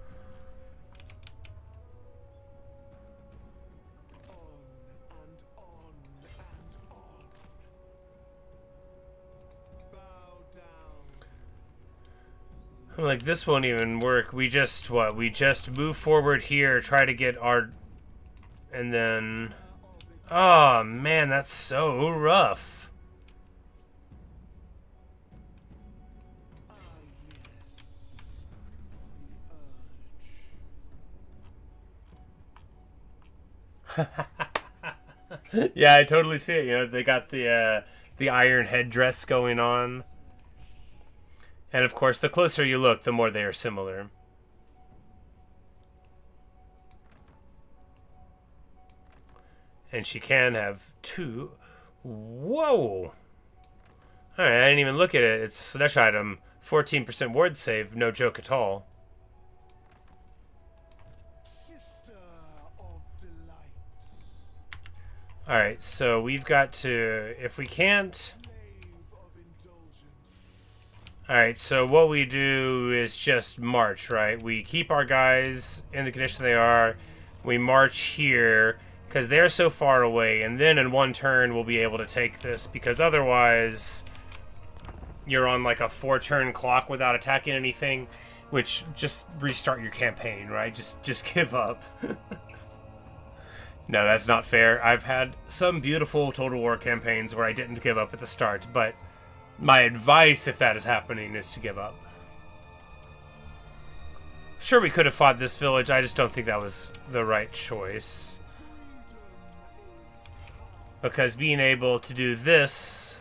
Like, this won't even work. We just move forward here, try to get our... And then... Oh, man, that's so rough. Yeah, I totally see it. They got the iron headdress going on. And of course, the closer you look, the more they are similar. And she can have two. Whoa! Alright, I didn't even look at it. It's a Slaaneshi item. 14% ward save. No joke at all. Alright, so we've got to... If we can't... Alright, so what we do is just march, right? We keep our guys in the condition they are. We march here, because they're so far away, and then in one turn we'll be able to take this, because otherwise you're on like a 4-turn clock without attacking anything, which just restart your campaign, right? Just give up. No, that's not fair. I've had some beautiful Total War campaigns where I didn't give up at the start, but my advice, if that is happening, is to give up. Sure, we could have fought this village, I just don't think that was the right choice. Because being able to do this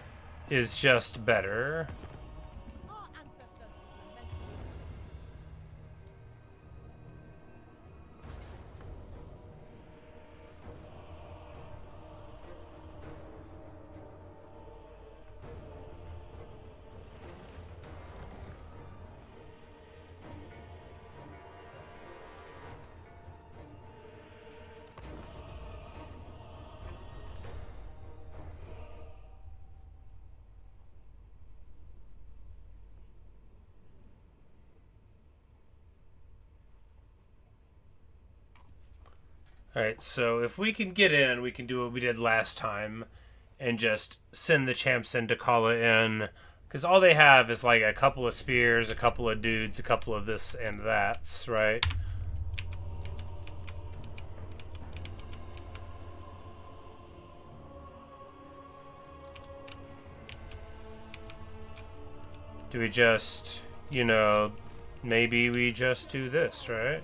is just better. Alright, so if we can get in, we can do what we did last time and just send the champs in Dechala in. Because all they have is like a couple of spears, a couple of dudes, a couple of this and that's, right? Do we just, you know, maybe we just do this, right?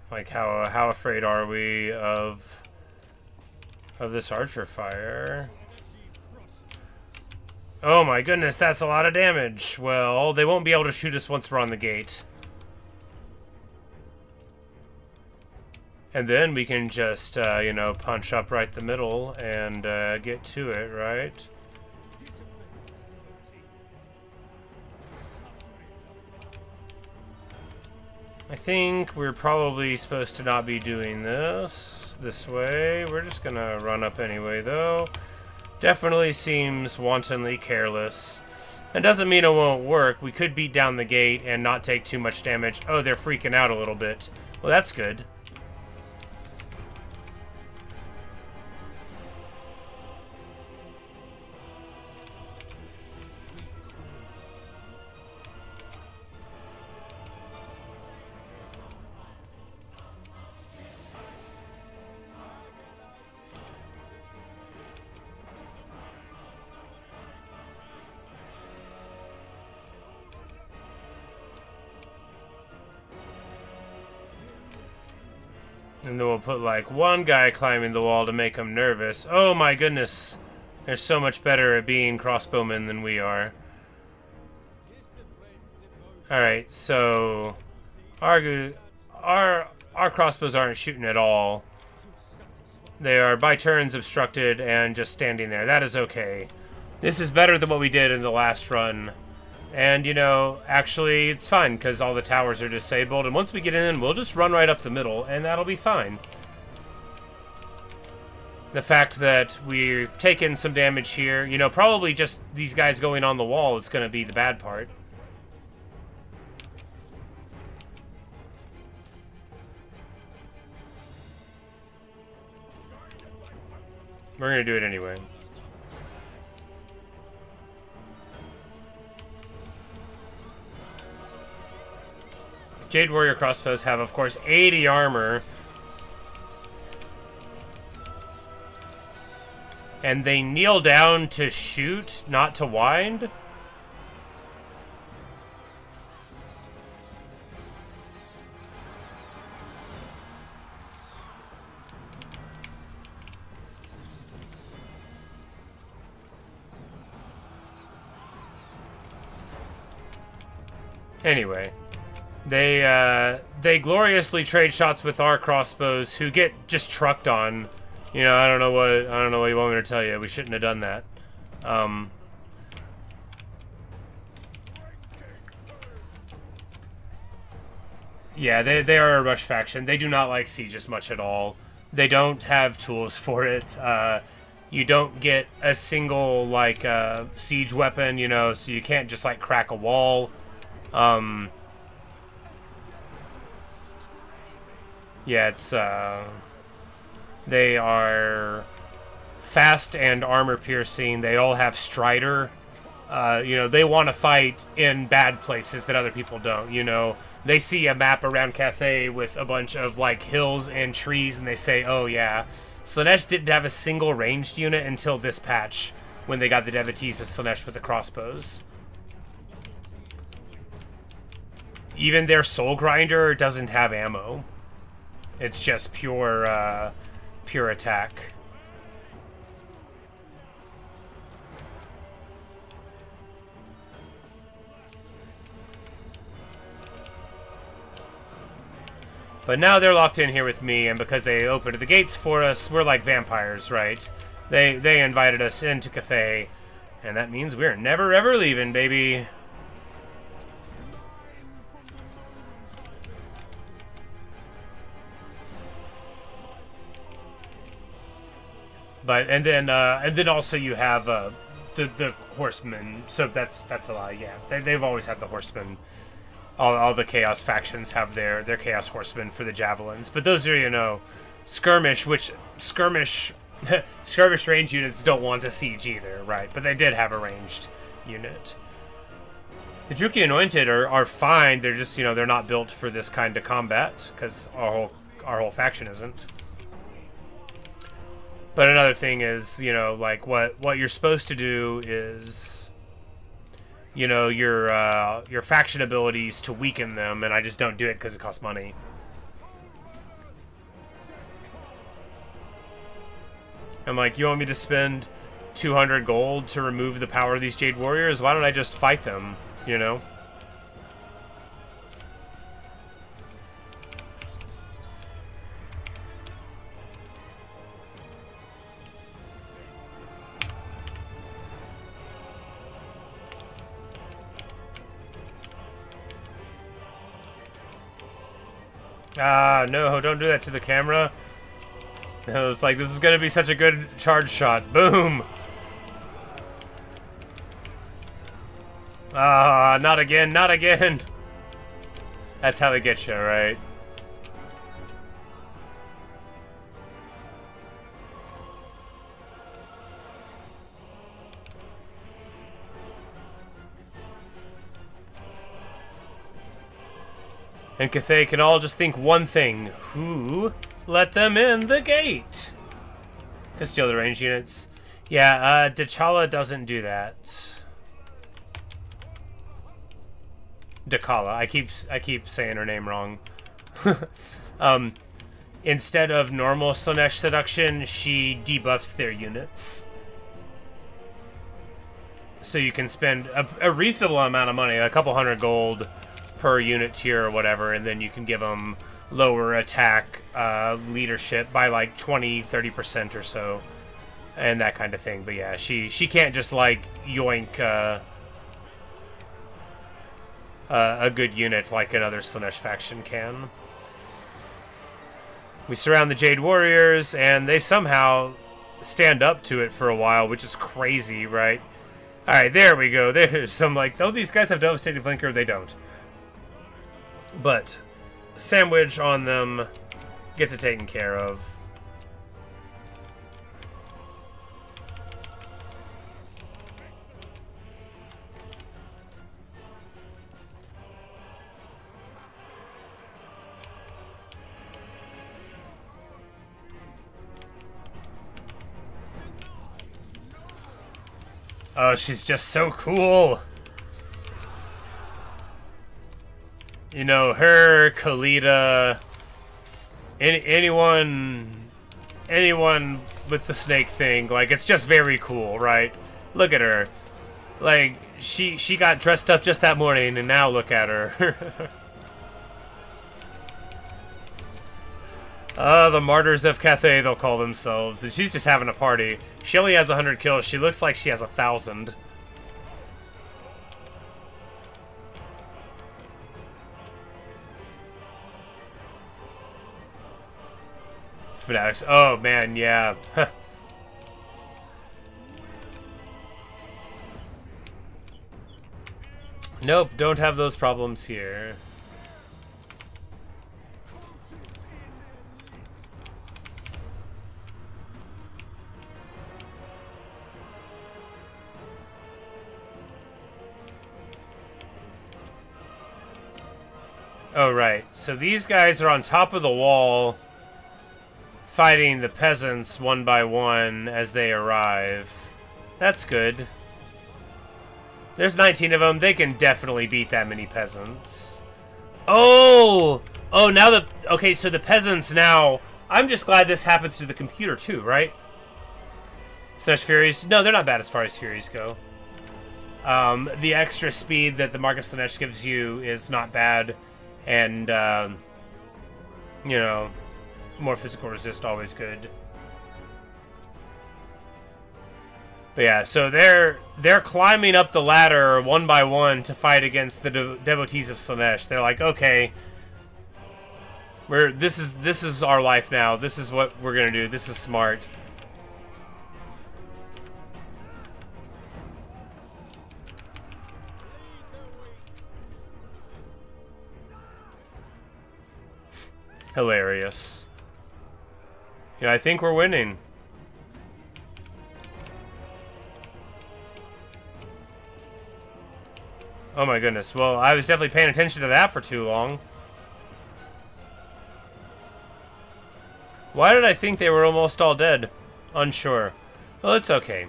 Like, how afraid are we of this archer fire? Oh my goodness, that's a lot of damage. Well, they won't be able to shoot us once we're on the gate. And then we can just, you know, punch up right the middle and get to it, right? I think we're probably supposed to not be doing this way. We're just gonna run up anyway, though. Definitely seems wantonly careless. And doesn't mean it won't work. We could beat down the gate and not take too much damage. Oh, they're freaking out a little bit. Well, that's good. And then we'll put like one guy climbing the wall to make him nervous. Oh my goodness. They're so much better at being crossbowmen than we are. Alright, so our crossbows aren't shooting at all. They are by turns obstructed and just standing there. That is okay. This is better than what we did in the last run. And, you know, actually, it's fine, because all the towers are disabled. And once we get in, we'll just run right up the middle, and that'll be fine. The fact that we've taken some damage here, you know, probably just these guys going on the wall is going to be the bad part. We're going to do it anyway. Jade Warrior crossbows have, of course, 80 armor. And they kneel down to shoot, not to wind. Anyway. They gloriously trade shots with our crossbows, who get just trucked on. You know, I don't know what you want me to tell you. We shouldn't have done that. Yeah, they are a rush faction. They do not like siege as much at all. They don't have tools for it. You don't get a single like siege weapon, you know, so you can't just like crack a wall. Yeah, it's, they are fast and armor piercing. They all have Strider. They want to fight in bad places that other people don't. They see a map around Cathay with a bunch of like hills and trees, and they say, "Oh yeah." Slaaneshi didn't have a single ranged unit until this patch, when they got the devotees of Slaaneshi with the crossbows. Even their Soul Grinder doesn't have ammo. It's just pure attack. But now they're locked in here with me, and because they opened the gates for us, we're like vampires, right? They invited us into Cathay, and that means we're never ever leaving, baby. But and then also you have the horsemen. So that's a lie. Yeah, they've always had the horsemen. All the Chaos factions have their Chaos Horsemen for the javelins. But those are, skirmish, which skirmish range units don't want to siege either, right? But they did have a ranged unit. The Druki Anointed are fine. They're just, they're not built for this kind of combat, because our whole faction isn't. But another thing is, like what you're supposed to do is, your faction abilities to weaken them, and I just don't do it because it costs money. I'm like, you want me to spend 200 gold to remove the power of these Jade Warriors? Why don't I just fight them, Ah, no, don't do that to the camera. It's like, this is gonna be such a good charge shot. Boom! Ah, not again, not again! That's how they get you, right? And Cathay can all just think one thing. Who let them in the gate? Can steal the range units. Yeah, Dechala doesn't do that. Dechala. I keep saying her name wrong. Instead of normal Slaaneshi seduction, she debuffs their units. So you can spend a reasonable amount of money, a couple hundred gold per unit tier or whatever, and then you can give them lower attack leadership by like 20-30% or so, and that kind of thing. But yeah, she can't just like yoink a good unit like another Slaaneshi faction can. We surround the Jade Warriors, and they somehow stand up to it for a while, which is crazy, right? Alright, there we go. There's some like, oh, these guys have devastating flanker. They don't. But sandwich on them gets it taken care of. Oh, she's just so cool. Her, Kalita, anyone with the snake thing, like, it's just very cool, right? Look at her. Like, she got dressed up just that morning, and now look at her. The Martyrs of Cathay, they'll call themselves, and she's just having a party. She only has 100 kills. She looks like she has 1,000. Fanatics. Oh, man, yeah. Nope, don't have those problems here. Oh, right. So these guys are on top of the wall fighting the peasants one by one as they arrive. That's good. There's 19 of them. They can definitely beat that many peasants. Oh! Oh, now the... Okay, so the peasants now... I'm just glad this happens to the computer too, right? Slaaneshi Furies... No, they're not bad as far as Furies go. The extra speed that the Mark of Slaaneshi gives you is not bad. And, you know, more physical resist, always good. But yeah, so they're climbing up the ladder one by one to fight against the devotees of Slaaneshi. They're like, okay, this is our life now. This is what we're gonna do. This is smart. Hilarious. Yeah, I think we're winning. Oh my goodness. Well, I was definitely paying attention to that for too long. Why did I think they were almost all dead? Unsure. Well, it's okay.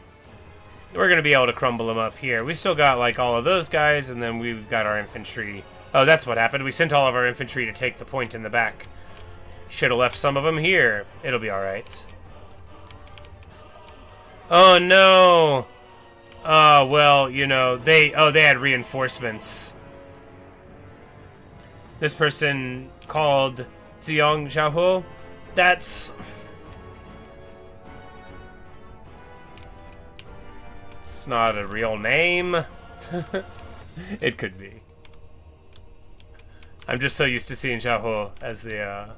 We're going to be able to crumble them up here. We still got, like, all of those guys, and then we've got our infantry. Oh, that's what happened. We sent all of our infantry to take the point in the back. Should have left some of them here. It'll be alright. Oh, no! Well, you know, they had reinforcements. This person called Ziyong Xiaohu. That's... It's not a real name. It could be. I'm just so used to seeing Xiaohu as the,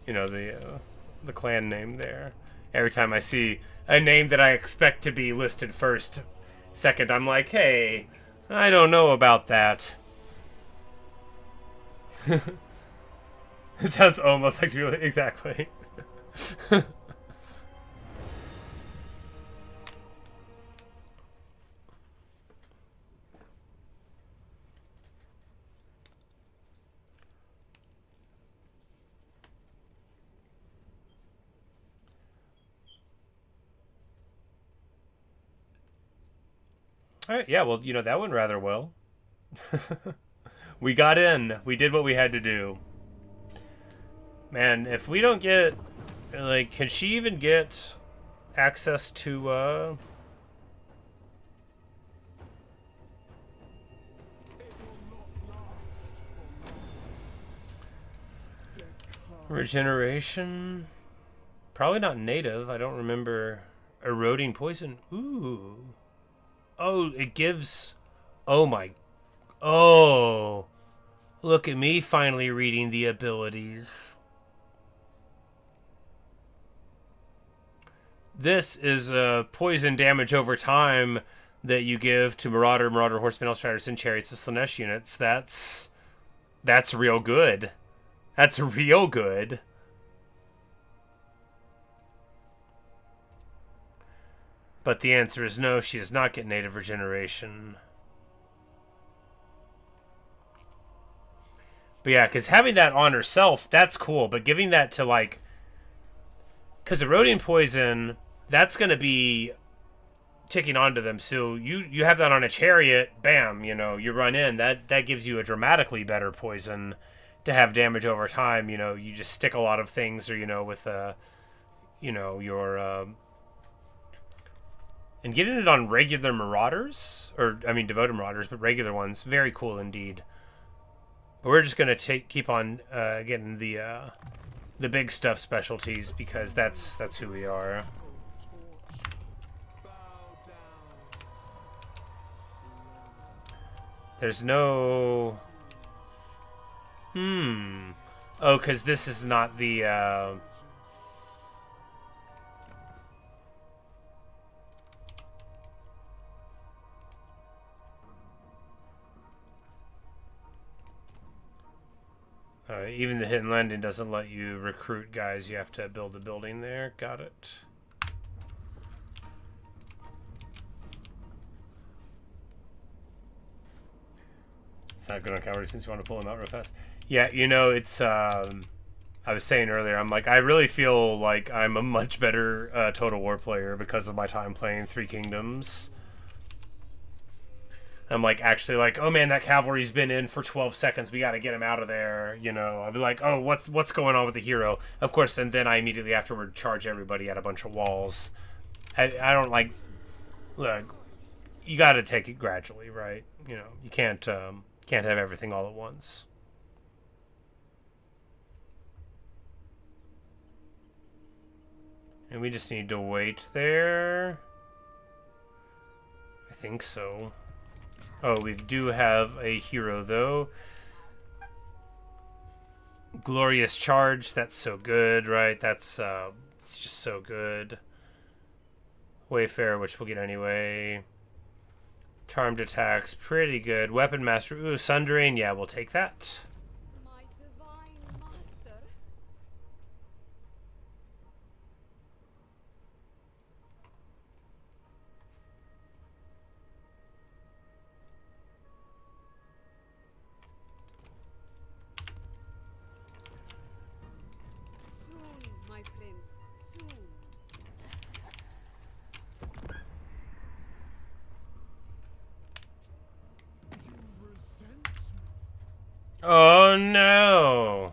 you know, the clan name there. Every time I see a name that I expect to be listed first, second, I'm like, hey, I don't know about that. It sounds almost like really exactly. All right, yeah, well, you know, that went rather well. We got in. We did what we had to do. Man, if we don't get... Like, can she even get access to, regeneration? Probably not native. I don't remember. Eroding poison. Ooh. Oh, it gives... Oh my... Oh. Look at me finally reading the abilities. This is poison damage over time that you give to Marauder, Horseman, Elstriders, and Chariots of Slaaneshi units. That's real good. That's real good. But the answer is no, she does not get native regeneration. But yeah, because having that on herself, that's cool. But giving that to, like... Because eroding poison, that's going to be ticking onto them. So you have that on a chariot, bam, you know, you run in. That gives you a dramatically better poison to have damage over time. You know, you just stick a lot of things, or, you know, with, you know, your... And getting it on regular Marauders, or, I mean, devoted Marauders, but regular ones, very cool indeed. But we're just going to keep on getting the big stuff specialties, because that's who we are. There's no... Oh, because this is not the... Even the hidden landing doesn't let you recruit guys. You have to build a building there. Got it. It's not good on cavalry since you want to pull him out real fast. Yeah, you know, it's, I was saying earlier, I'm like, I really feel like I'm a much better Total War player because of my time playing Three Kingdoms. I'm like, actually like, oh man, that cavalry's been in for 12 seconds. We got to get him out of there. You know, I'll be like, oh, what's going on with the hero? Of course, and then I immediately afterward charge everybody at a bunch of walls. I don't like, look, you got to take it gradually, right? You know, you can't have everything all at once. And we just need to wait there. I think so. Oh, we do have a hero, though. Glorious Charge. That's so good, right? That's, it's just so good. Wayfarer, which we'll get anyway. Charmed Attacks. Pretty good. Weapon Master. Ooh, Sundering. Yeah, we'll take that. My divine master. Soon, my prince, soon. You resent me. Oh, no.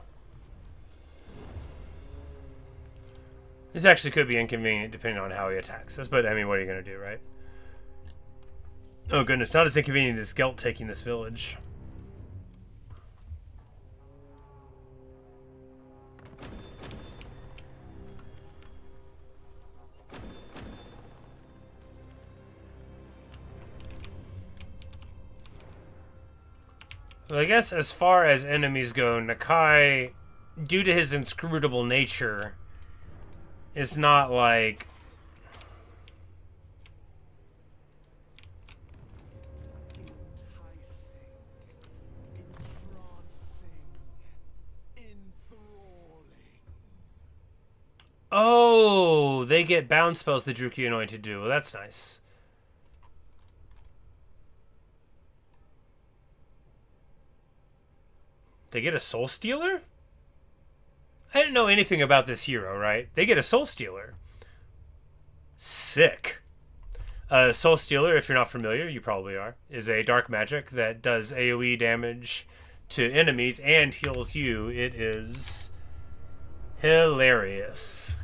This actually could be inconvenient depending on how he attacks us, but I mean, what are you going to do, right? Oh, goodness. Not as inconvenient as Gelt taking this village. Well, I guess as far as enemies go, Nakai, due to his inscrutable nature, is not like... Enticing, entrancing, enthralling. Oh, they get bound spells the Druki Anointed do. Well, that's nice. They get a Soul Stealer? I didn't know anything about this hero, right? They get a Soul Stealer. Sick. Soul Stealer, if you're not familiar, you probably are, is a dark magic that does AoE damage to enemies and heals you. It is hilarious.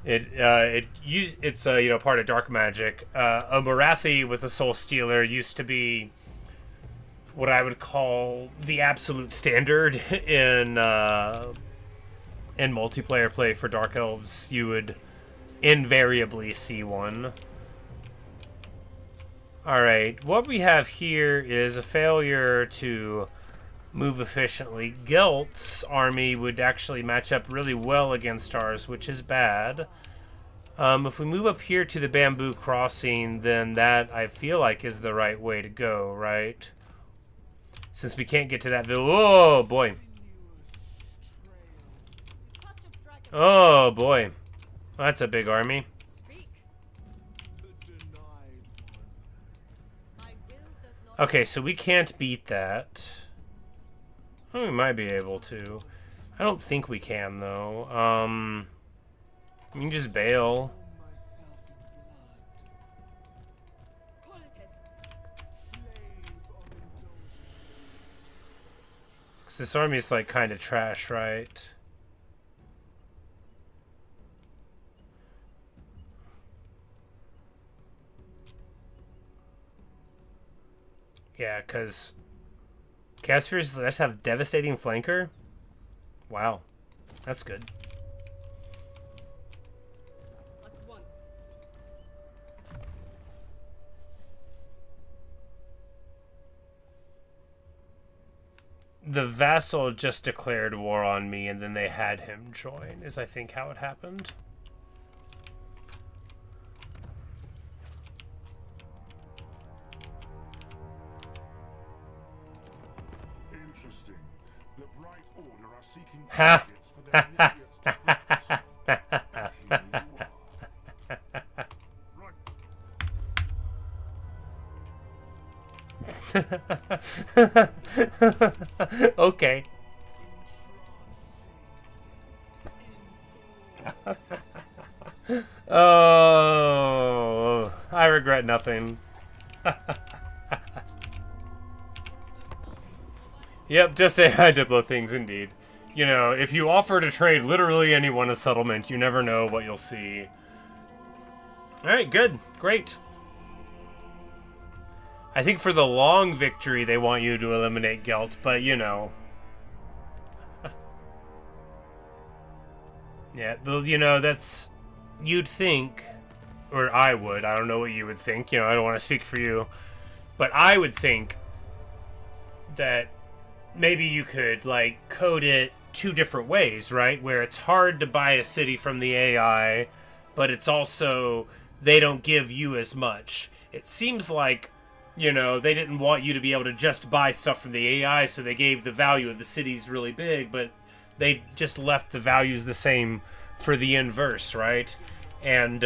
It's you know, part of dark magic. A Marathi with a Soul Stealer used to be what I would call the absolute standard in multiplayer play for Dark Elves. You would invariably see one. Alright, what we have here is a failure to move efficiently. Gelt's army would actually match up really well against ours, which is bad. If we move up here to the bamboo crossing, then that, I feel like, is the right way to go, right? Since we can't get to that village. Oh, boy. Oh, boy. That's a big army. Okay, so we can't beat that. Oh, we might be able to. I don't think we can, though. You can just bail. Because this army is, like, kind of trash, right? Yeah, because Caspheres, let's have devastating flanker. Wow, that's good. The vassal just declared war on me, and then they had him join, is I think how it happened. Interesting. The Bright Order are seeking Ha! targets for their initiates to purchase. Here you are. Right. Okay. Oh, I regret nothing. Yep, just AI Diplo things indeed. You know, if you offer to trade literally anyone a settlement, you never know what you'll see. Alright, good. Great. I think for the long victory, they want you to eliminate Gelt, but you know. Yeah, but you know, that's... You'd think, or I would, I don't know what you would think, you know, I don't want to speak for you, but I would think that maybe you could, like, code it two different ways, right? Where it's hard to buy a city from the AI, but it's also, they don't give you as much. It seems like, you know, they didn't want you to be able to just buy stuff from the AI, so they gave the value of the cities really big, but they just left the values the same for the inverse, right? And,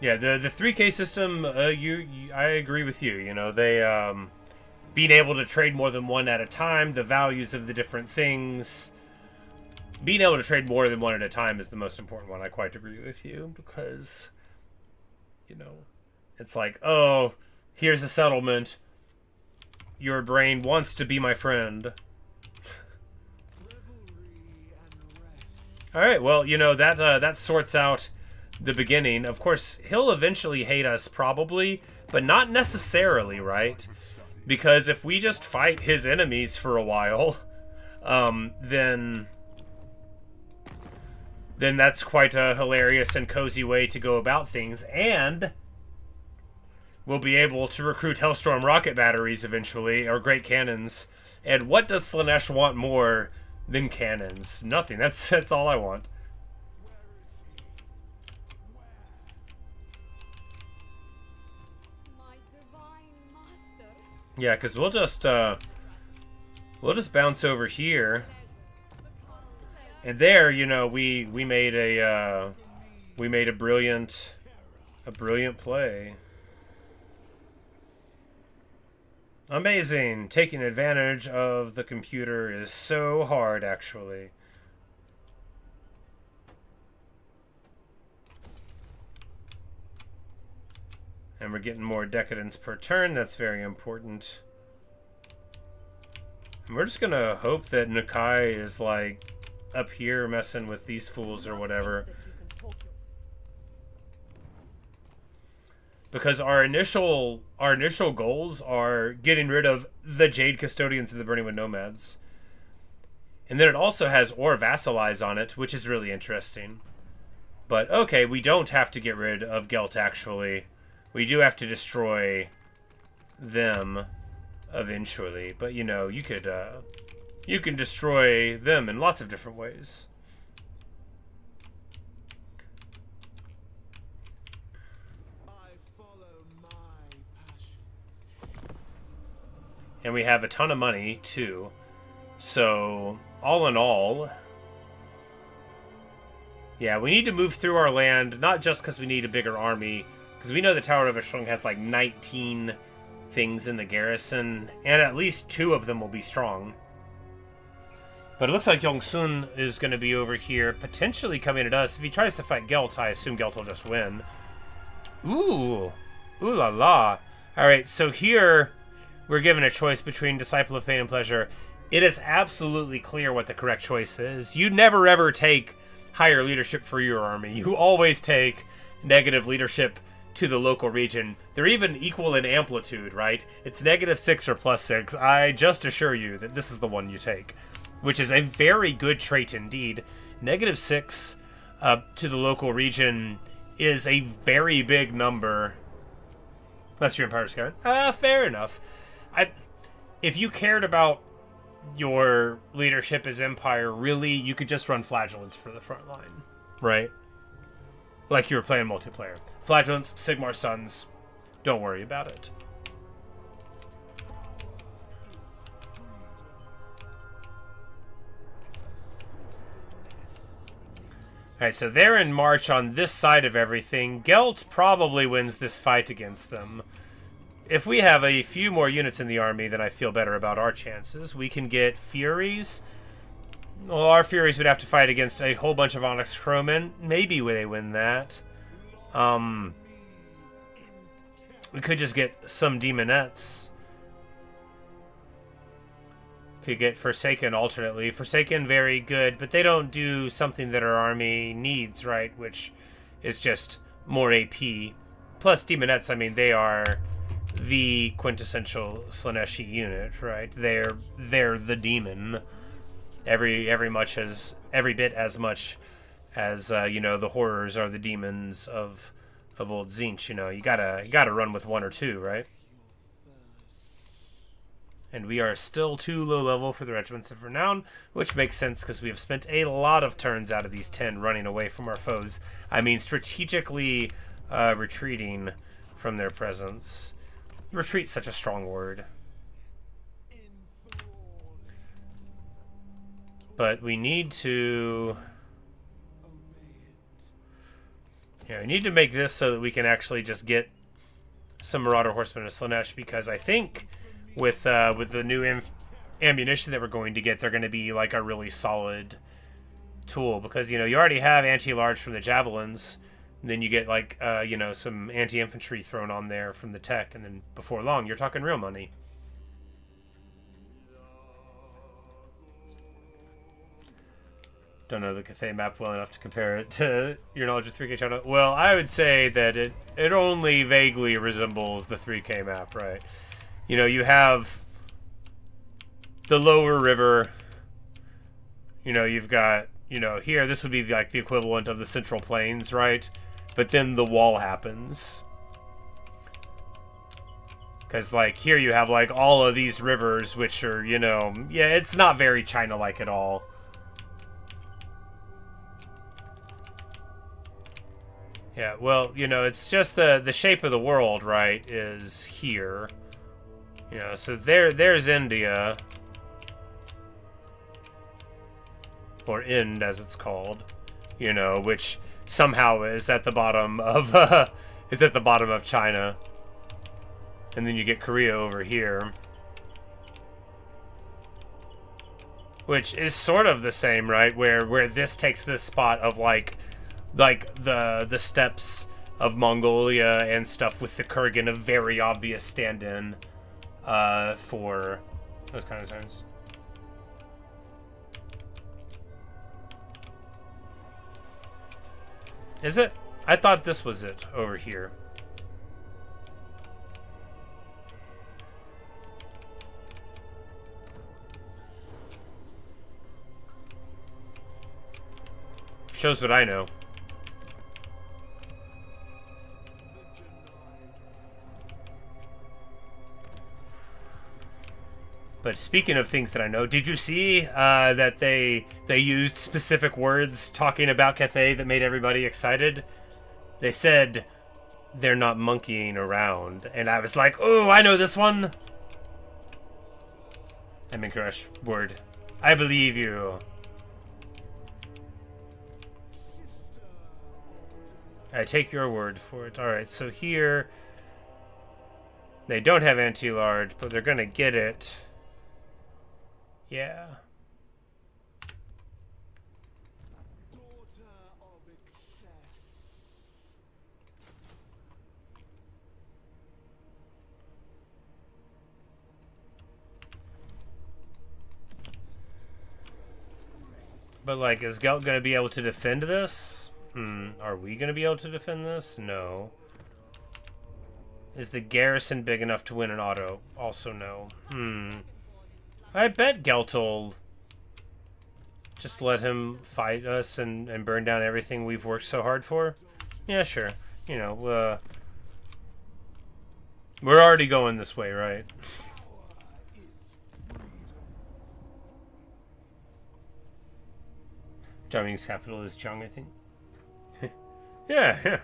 yeah, the 3K system, I agree with you. You know, they, being able to trade more than one at a time, the values of the different things. Being able to trade more than one at a time is the most important one. I quite agree with you, because, you know, it's like, oh, here's a settlement. Your brain wants to be my friend. Alright, well, you know, that sorts out the beginning. Of course, he'll eventually hate us, probably, but not necessarily, right? Because if we just fight his enemies for a while, then that's quite a hilarious and cozy way to go about things, and we'll be able to recruit Hellstorm rocket batteries eventually, or great cannons. And what does Slaaneshi want more than cannons? Nothing. That's all I want. Yeah, because we'll just bounce over here, and there, you know, we made a brilliant play. Amazing. Taking advantage of the computer is so hard, actually. And we're getting more decadence per turn. That's very important. And we're just gonna hope that Nakai is, like, up here messing with these fools or whatever. Because our initial goals are getting rid of the Jade Custodians and the Burning Wind Nomads. And then it also has Or Vassalize on it, which is really interesting. But, okay, we don't have to get rid of Gelt, actually. We do have to destroy them eventually. But, you know, you can destroy them in lots of different ways. And we have a ton of money, too. So, all in all, yeah, we need to move through our land, not just because we need a bigger army, because we know the Tower of Ashung has like 19 things in the garrison, and at least 2 of them will be strong. But it looks like Yongsun is going to be over here, potentially coming at us. If he tries to fight Gelt, I assume Gelt will just win. Ooh. Ooh la la. Alright, so here we're given a choice between Disciple of Pain and Pleasure. It is absolutely clear what the correct choice is. You never ever take higher leadership for your army. You always take negative leadership to the local region. They're even equal in amplitude, right? It's -6 or +6. I just assure you that this is the one you take, which is a very good trait indeed. -6 to the local region is a very big number. Unless your Empire's coming. Fair enough. If you cared about your leadership as Empire, really, you could just run Flagellants for the front line, right? Like you were playing multiplayer. Flagellants, Sigmar Sons, don't worry about it. Alright, so they're in march on this side of everything. Gelt probably wins this fight against them. If we have a few more units in the army, then I feel better about our chances. We can get Furies. Well, our Furies would have to fight against a whole bunch of Onyx Crowmen. Maybe they win that. We could just get some Demonettes. Could get Forsaken alternately. Forsaken, very good, but they don't do something that our army needs, right? Which is just more AP. Plus, Demonettes, I mean, they are the quintessential Slaaneshi unit, right? They're the demon. Every bit as much as you know, the horrors are the demons of old Tzeentch. You know, you gotta run with one or two, right? And we are still too low level for the regiments of renown, which makes sense because we have spent a lot of turns out of these 10 running away from our foes. I mean, strategically retreating from their presence. Retreat's such a strong word. But we need to... Yeah, we need to make this so that we can actually just get some Marauder Horsemen of Slaanesh, because I think with the new ammunition that we're going to get, they're going to be like a really solid tool, because, you know, you already have anti-large from the javelins, and then you get like you know, some anti-infantry thrown on there from the tech, and then before long you're talking real money. Don't know the Cathay map well enough to compare it to your knowledge of 3K China. Well, I would say that it only vaguely resembles the 3K map, right? You know, you have the lower river. You know, you've got, you know, here, this would be like the equivalent of the Central Plains, right? But then the wall happens. Because, like, here you have, like, all of these rivers, which are, you know, yeah, it's not very China-like at all. Yeah, well, you know, it's just the shape of the world, right, is here. You know, so there's India. Or Ind, as it's called. You know, which somehow is at the bottom of China. And then you get Korea over here. Which is sort of the same, right? Where this takes this spot of like the steppes of Mongolia and stuff, with the Kurgan a very obvious stand-in for those kind of zones. Is it? I thought this was it over here. Shows what I know. But speaking of things that I know, did you see that they used specific words talking about Cathay that made everybody excited? They said they're not monkeying around, and I was like, oh, I know this one. I'm in crush. Word. I believe you. I take your word for it. Alright, so here they don't have anti-large, but they're gonna get it. Yeah. But, like, is Gelt gonna be able to defend this? Are we gonna be able to defend this? No. Is the garrison big enough to win an auto? Also no. I bet Gelt will just let him fight us and burn down everything we've worked so hard for. Yeah, sure. You know, we're already going this way, right? Zhang's capital is Chang, I think. Yeah.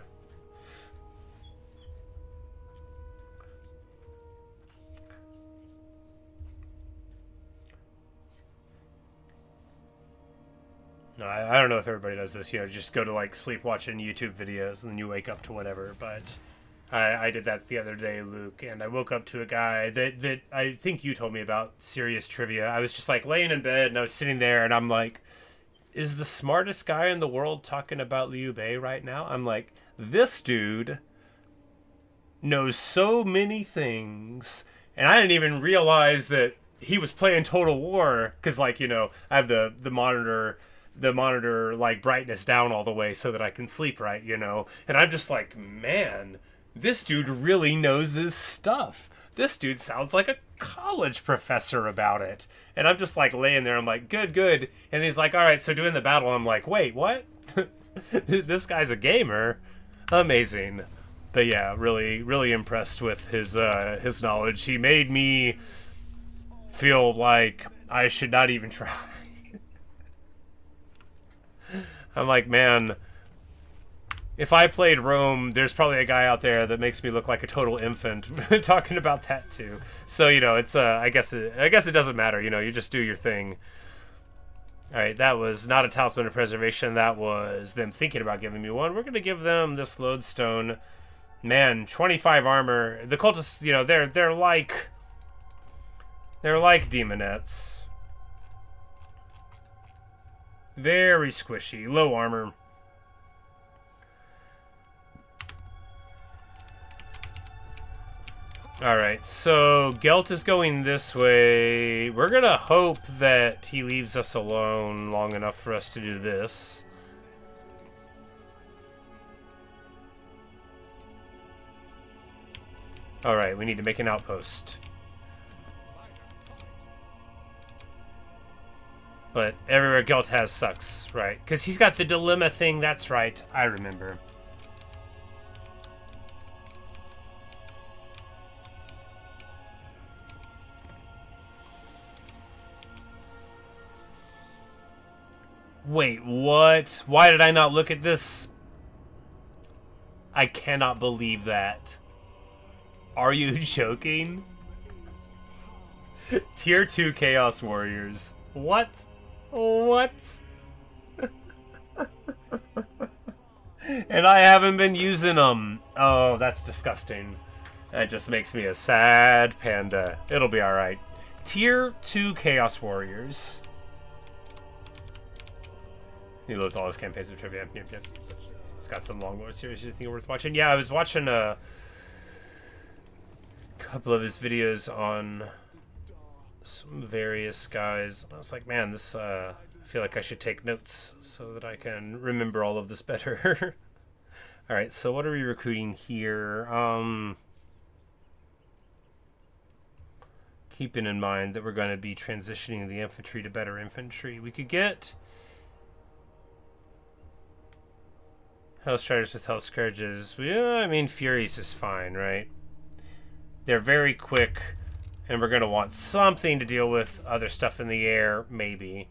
No, I don't know if everybody does this, you know, just go to like sleep watching YouTube videos and then you wake up to whatever, but I did that the other day, Luke, and I woke up to a guy that I think you told me about, serious trivia. I was just like laying in bed and I was sitting there and I'm like, is the smartest guy in the world talking about Liu Bei right now? I'm like, this dude knows so many things, and I didn't even realize that he was playing Total War, because like, you know, I have the monitor like brightness down all the way so that I can sleep right, you know, and I'm just like, man, this dude really knows his stuff. This dude sounds like a college professor about it. And I'm just like laying there, I'm like, good. And he's like, all right, so doing the battle. I'm like, wait, what? This guy's a gamer. Amazing. But yeah, really impressed with his knowledge. He made me feel like I should not even try. I'm like, man, if I played Rome, there's probably a guy out there that makes me look like a total infant talking about that too. So, you know, it's I guess it doesn't matter, you know, you just do your thing. All right, that was not a talisman of preservation. That was them thinking about giving me one. We're going to give them this lodestone. Man, 25 armor. The cultists, you know, they're like demonettes. Very squishy, low armor. Alright, so Gelt is going this way. We're gonna hope that he leaves us alone long enough for us to do this. Alright, we need to make an outpost. But everywhere Gelt has sucks, right? Because he's got the dilemma thing, that's right, I remember. Wait, what? Why did I not look at this? I cannot believe that. Are you joking? Tier 2 Chaos Warriors. What? What? And I haven't been using them. Oh, that's disgusting. That just makes me a sad panda. It'll be alright. Tier 2 Chaos Warriors. He loads all his campaigns with trivia. Yep. He's got some long lore series you think are worth watching. Yeah, I was watching a couple of his videos on some various guys. I was like, man, this, I feel like I should take notes so that I can remember all of this better. Alright, so what are we recruiting here? Keeping in mind that we're going to be transitioning the infantry to better infantry. We could get Hellstriders with Hell Scourges. Yeah, I mean, Furies is fine, right? They're very quick, and we're going to want something to deal with other stuff in the air, maybe.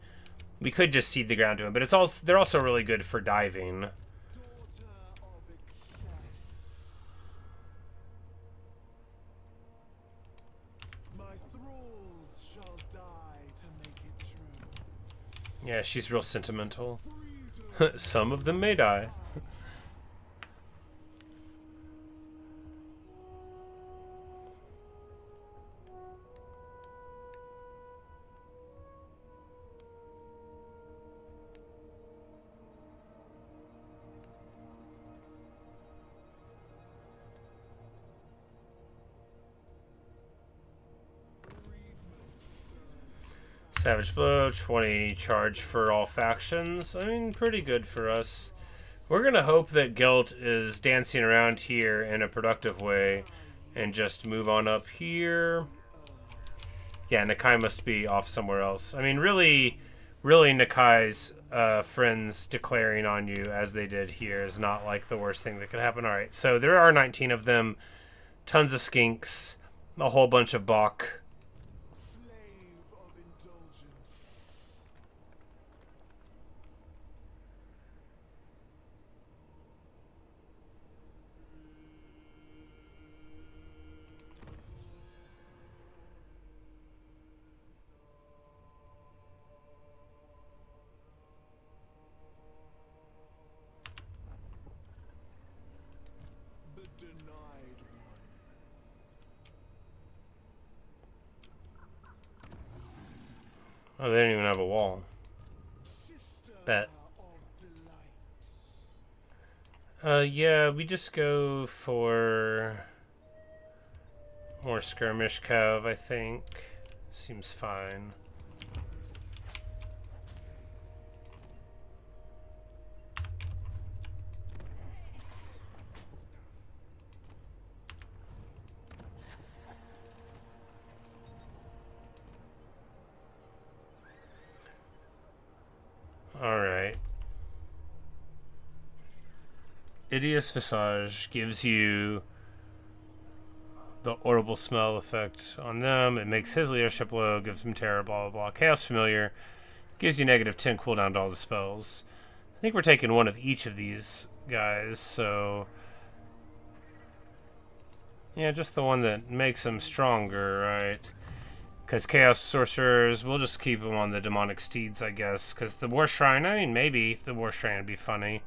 We could just seed the ground to them, but they're also really good for diving. Yeah, she's real sentimental. Some of them may die. Savage Blow, 20 charge for all factions. I mean, pretty good for us. We're going to hope that Gelt is dancing around here in a productive way and just move on up here. Yeah, Nakai must be off somewhere else. I mean, really Nakai's friends declaring on you as they did here is not like the worst thing that could happen. Alright, so there are 19 of them, tons of skinks, a whole bunch of Bok. denied one. Oh, they don't even have a wall. Sister Bet. of delight. Yeah, we just go for more skirmish cove, I think. Seems fine. Alright. Idiot's Visage gives you the horrible smell effect on them. It makes his leadership low, gives him terror, blah, blah, blah. Chaos Familiar gives you negative 10 cooldown to all the spells. I think we're taking one of each of these guys, so... yeah, just the one that makes them stronger, right? Because Chaos Sorcerers, we'll just keep them on the Demonic Steeds, I guess. Because the War Shrine, I mean, maybe the War Shrine would be funny.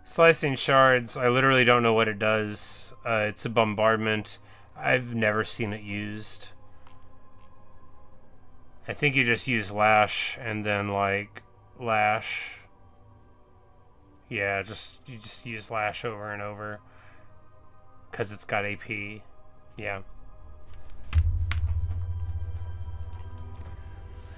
Slicing Shards, I literally don't know what it does. It's a bombardment. I've never seen it used. I think you just use Lash and then, like, Lash. Yeah, you just use Lash over and over. Because it's got AP. Yeah.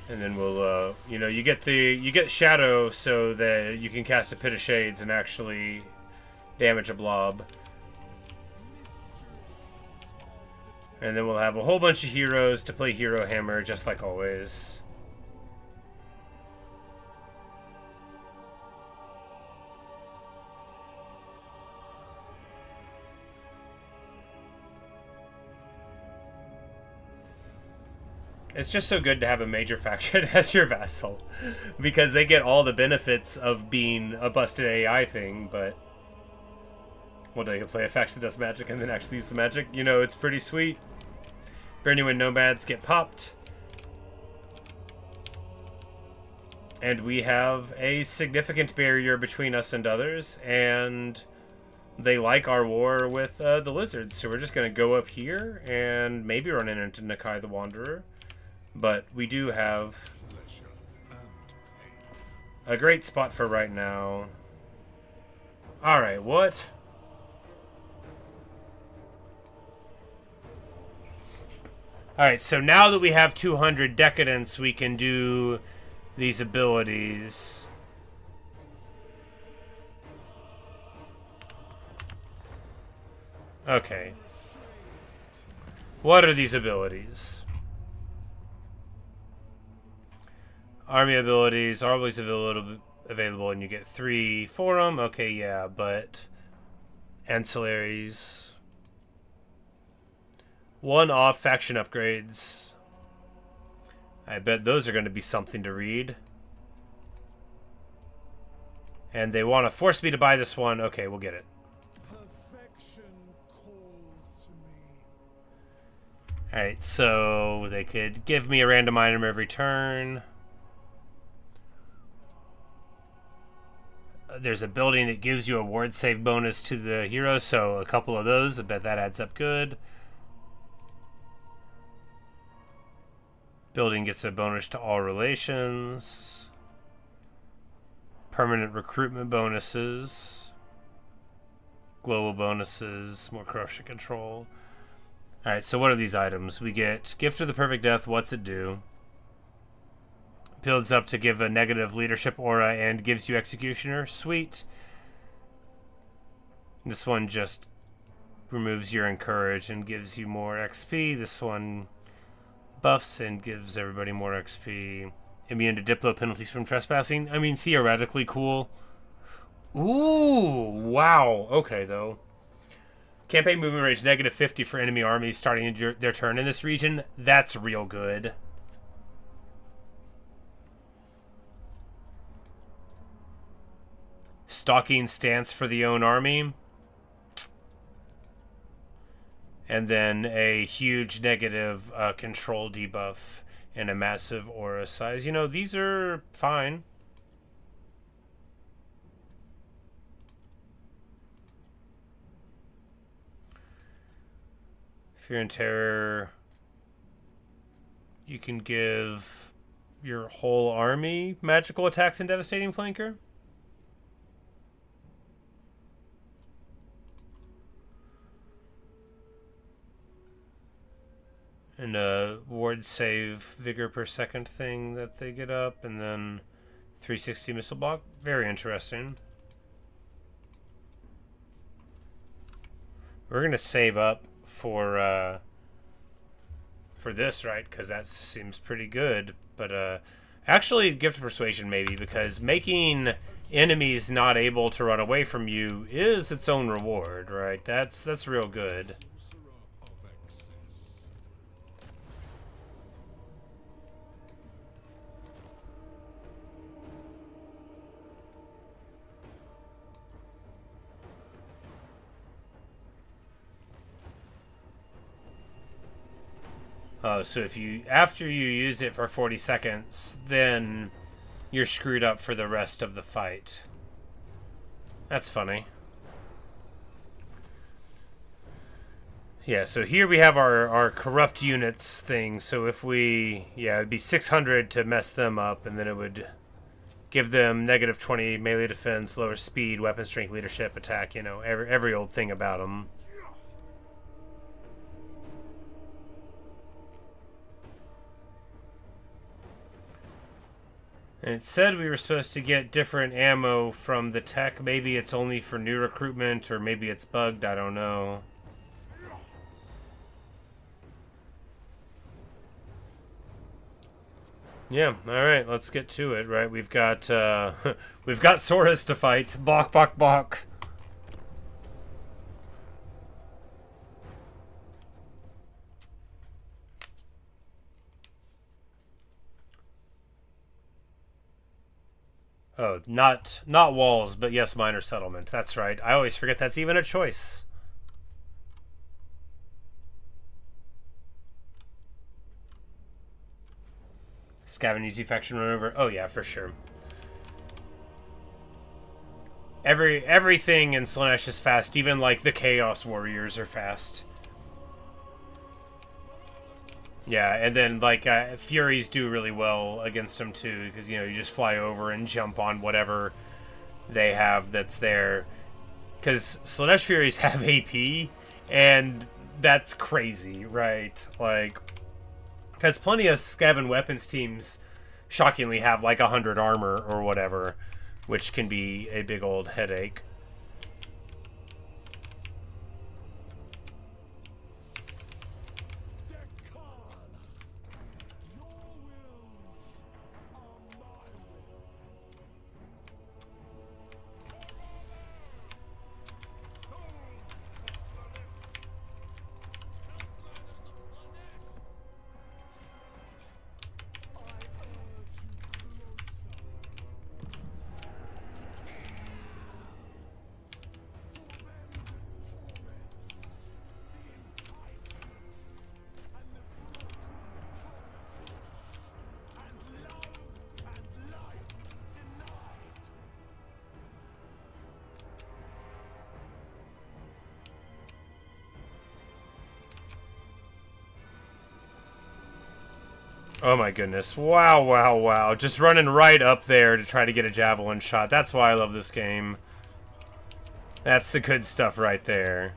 And then we'll, you know, you get Shadow so that you can cast a Pit of Shades and actually damage a blob. And then we'll have a whole bunch of heroes to play Hero Hammer, just like always. It's just so good to have a major faction as your vassal, because they get all the benefits of being a busted AI thing, but... well, they can play a faction that does magic and then actually use the magic. You know, it's pretty sweet. Brandywin Nomads get popped. And we have a significant barrier between us and others, and they like our war with the lizards, so we're just going to go up here and maybe run into Nakai the Wanderer. But we do have a great spot for right now. Alright, what? Alright, so now that we have 200 Decadence, we can do these abilities. Okay. What are these abilities? Army abilities are always available, and you get 3 for them. Okay, yeah, but ancillaries. 1 off faction upgrades. I bet those are going to be something to read. And they want to force me to buy this one. Okay, we'll get it. Perfection calls to me. Alright, so they could give me a random item every turn. There's a building that gives you a ward save bonus to the hero, so a couple of those. I bet that adds up good. Building gets a bonus to all relations. Permanent recruitment bonuses. Global bonuses. More corruption control. Alright, so what are these items? We get Gift of the Perfect Death. What's it do? Builds up to give a negative leadership aura and gives you Executioner. Sweet. This one just removes your Encourage and gives you more XP. This one buffs and gives everybody more XP. Immune to Diplo penalties from trespassing. I mean, theoretically cool. Ooh, wow. Okay, though. Campaign movement range negative 50 for enemy armies starting their turn in this region. That's real good. Stalking stance for the own army. And then a huge negative control debuff and a massive aura size. You know, these are fine. Fear and Terror. You can give your whole army magical attacks and devastating flanker. And a ward save vigor per second thing that they get up, and then 360 missile block. Very interesting. We're gonna save up for this, right? Because that seems pretty good. But actually, Gift of Persuasion maybe, because making enemies not able to run away from you is its own reward, right? That's real good. Oh, so if you, after you use it for 40 seconds, then you're screwed up for the rest of the fight. That's funny. Yeah, so here we have our corrupt units thing. So if we, yeah, it'd be 600 to mess them up, and then it would give them negative 20 melee defense, lower speed, weapon strength, leadership, attack, you know, every old thing about them. And it said we were supposed to get different ammo from the tech. Maybe it's only for new recruitment, or maybe it's bugged, I don't know. Yeah, alright, let's get to it, right? We've got we've got Soras to fight. Bok, bok, bok. Oh, not walls, but yes, minor settlement. That's right. I always forget that's even a choice. Scavenge easy faction run over. Oh yeah, for sure. Everything in Slaaneshi is fast. Even like the Chaos Warriors are fast. Yeah, and then like Furies do really well against them too, because you know you just fly over and jump on whatever they have that's there. Because Slaaneshi Furies have AP, and that's crazy, right? Like, because plenty of Scaven weapons teams shockingly have like 100 armor or whatever, which can be a big old headache. Oh my goodness. Wow, wow, wow. Just running right up there to try to get a javelin shot. That's why I love this game. That's the good stuff right there.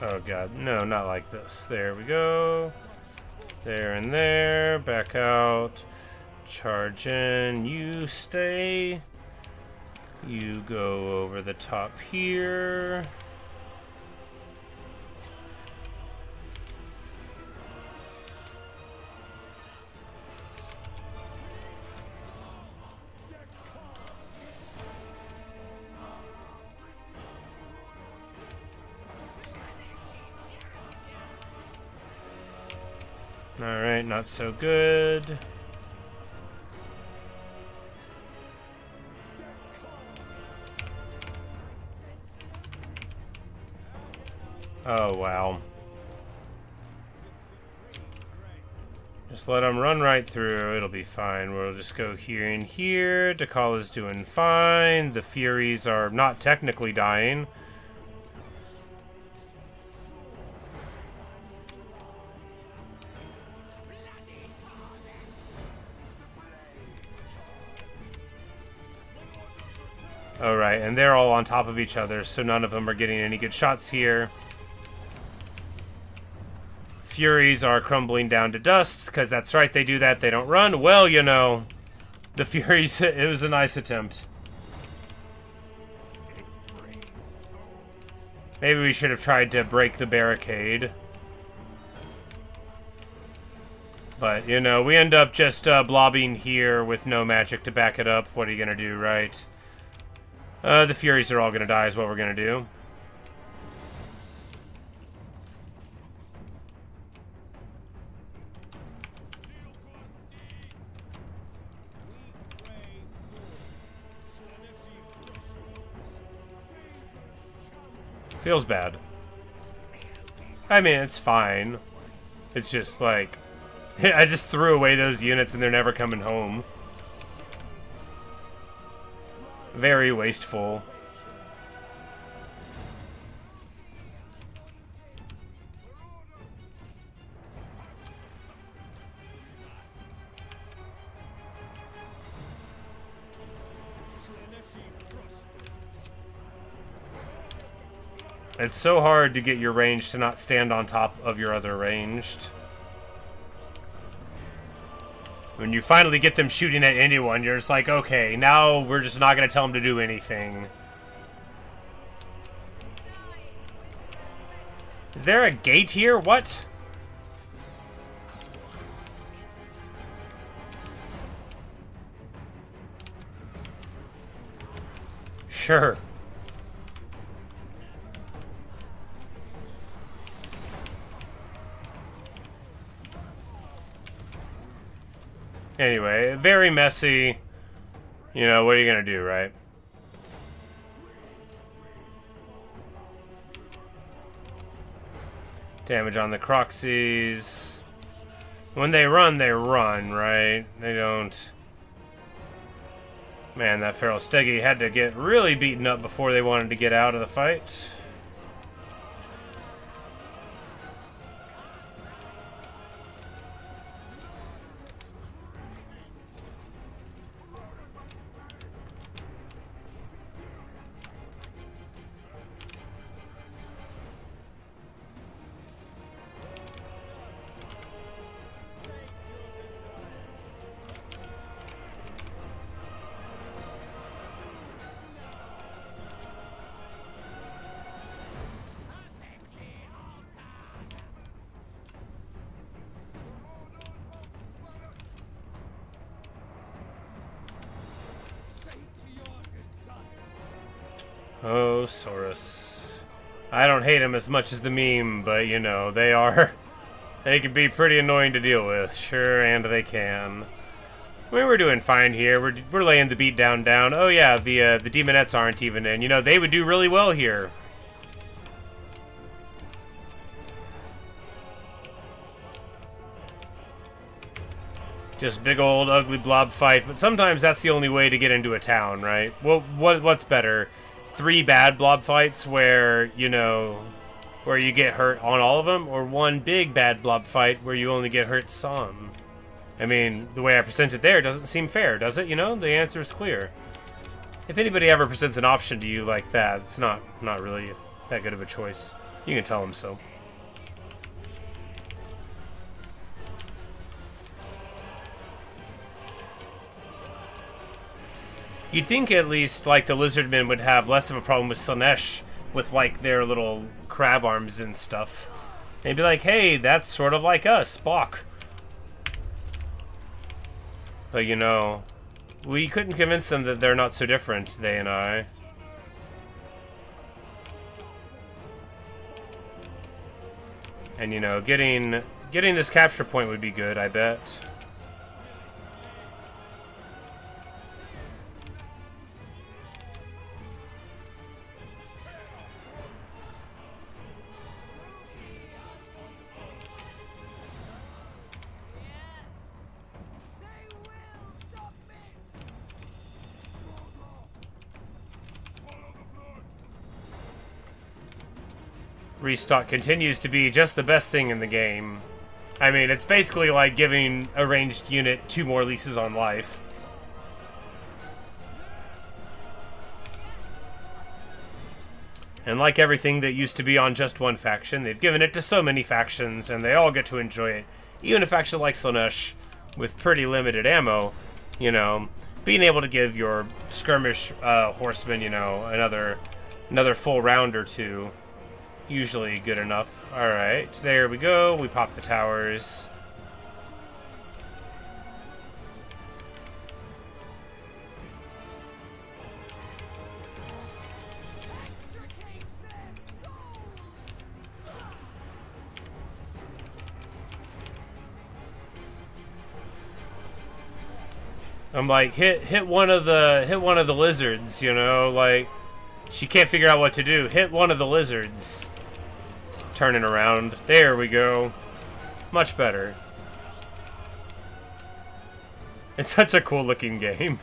Oh god, no, not like this. There we go. There and there. Back out. Charge in. You stay. You go over the top here. Alright, not so good. Oh, wow. Just let them run right through. It'll be fine. We'll just go here and here. Decala's doing fine. The Furies are not technically dying. Alright, and they're all on top of each other, so none of them are getting any good shots here. Furies are crumbling down to dust, because that's right, they do that, they don't run. Well, you know, the Furies, it was a nice attempt. Maybe we should have tried to break the barricade. But, you know, we end up just blobbing here with no magic to back it up. What are you going to do, right? The Furies are all going to die is what we're going to do. Feels bad. I mean, it's fine. It's just like... I just threw away those units and they're never coming home. Very wasteful. It's so hard to get your ranged to not stand on top of your other ranged. When you finally get them shooting at anyone, you're just like, okay, now we're just not going to tell them to do anything. Is there a gate here? What? Sure. Anyway, very messy. You know, what are you gonna do, right? Damage on the Croxies. When they run, right? They don't... Man, that Feral Stegi had to get really beaten up before they wanted to get out of the fight. Oh, Saurus. I don't hate him as much as the meme, but, you know, they can be pretty annoying to deal with. Sure, and they can. I mean, we're doing fine here. We're laying the beat down. Oh, yeah, the Demonettes aren't even in. You know, they would do really well here. Just big old ugly blob fight, but sometimes that's the only way to get into a town, right? Well, what's better? 3 bad blob fights where, you know, where you get hurt on all of them, or 1 big bad blob fight where you only get hurt some? I mean, the way I present it there doesn't seem fair, does it? You know, the answer is clear. If anybody ever presents an option to you like that, it's not really that good of a choice. You can tell them so. You'd think at least, like, the Lizardmen would have less of a problem with Slaaneshi with, like, their little crab arms and stuff. They'd be like, hey, that's sort of like us, Spock. But, you know, we couldn't convince them that they're not so different, they and I. And, you know, getting this capture point would be good, I bet. Restock continues to be just the best thing in the game. I mean, it's basically like giving a ranged unit 2 more leases on life. And like everything that used to be on just one faction, they've given it to so many factions, and they all get to enjoy it. Even a faction like Slaaneshi, with pretty limited ammo, you know, being able to give your skirmish horsemen, you know, another full round or 2, usually good enough. All right, there we go. We pop the towers. I'm like, hit one of the lizards, you know, like she can't figure out what to do. Hit one of the lizards. Turning around. There we go. Much better. It's such a cool looking game.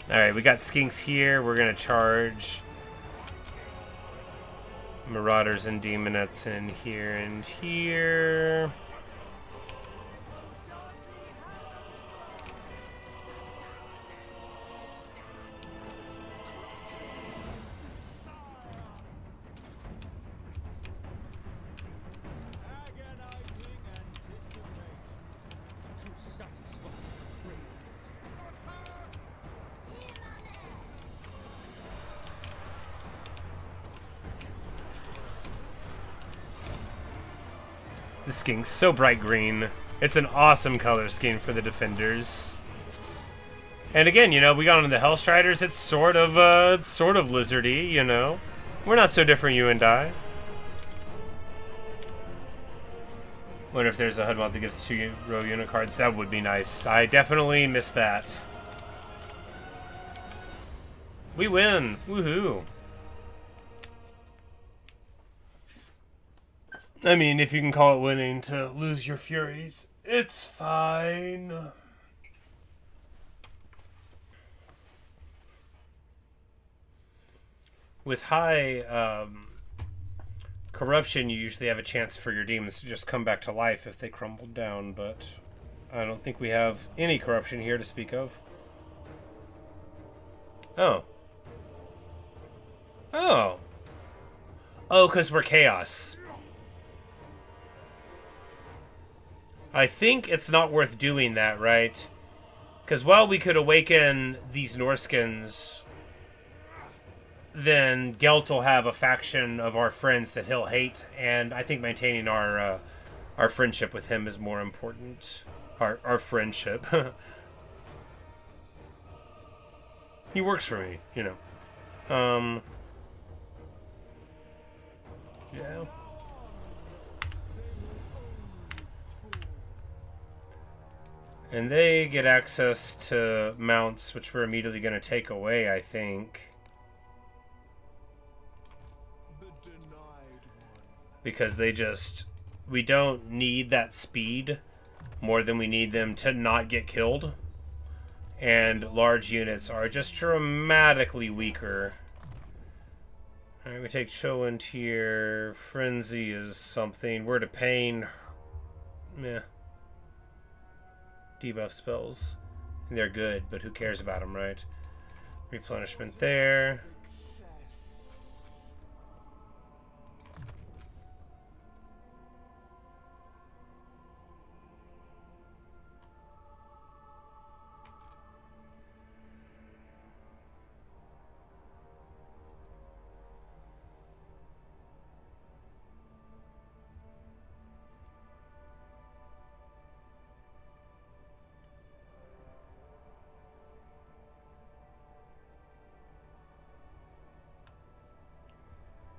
Alright, we got skinks here. We're gonna charge. Marauders and demonettes in here and here. The skink's so bright green. It's an awesome color scheme for the defenders. And again, you know, we got on the Hellstriders. It's sort of lizardy, you know. We're not so different, you and I. Wonder if there's a HUD mod that gives 2 row unit cards. That would be nice. I definitely missed that. We win! Woohoo! I mean, if you can call it winning to lose your Furies, it's fine. With high corruption, you usually have a chance for your demons to just come back to life if they crumble down, but I don't think we have any corruption here to speak of. Oh. Oh. Oh, because we're chaos. I think it's not worth doing that, right? Because while we could awaken these Norskins, then Gelt will have a faction of our friends that he'll hate, and I think maintaining our friendship with him is more important. Our friendship. He works for me, you know. Yeah. And they get access to mounts, which we're immediately going to take away, I think. Because we don't need that speed more than we need them to not get killed. And large units are just dramatically weaker. Alright, we take Chowent here. Frenzy is something. Word of Pain. Meh. Debuff spells. They're good, but who cares about them, right? Replenishment there.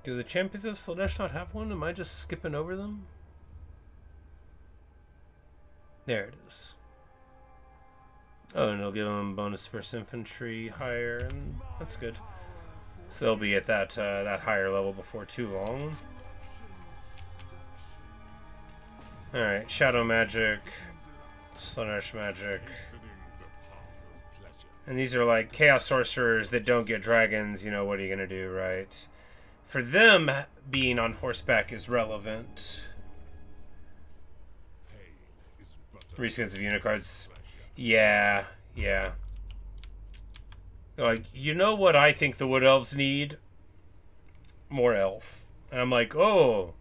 Do the champions of Slaaneshi not have one? Am I just skipping over them? There it is. Oh, and it'll give them bonus first infantry higher, and that's good. So they'll be at that that higher level before too long. All right, shadow magic, Slaaneshi magic, And these are like chaos sorcerers that don't get dragons. You know, what are you going to do, right? For them, being on horseback is relevant. Reskins of unicards. Yeah, yeah. They're like, you know what I think the wood elves need? More elf. And I'm like, oh,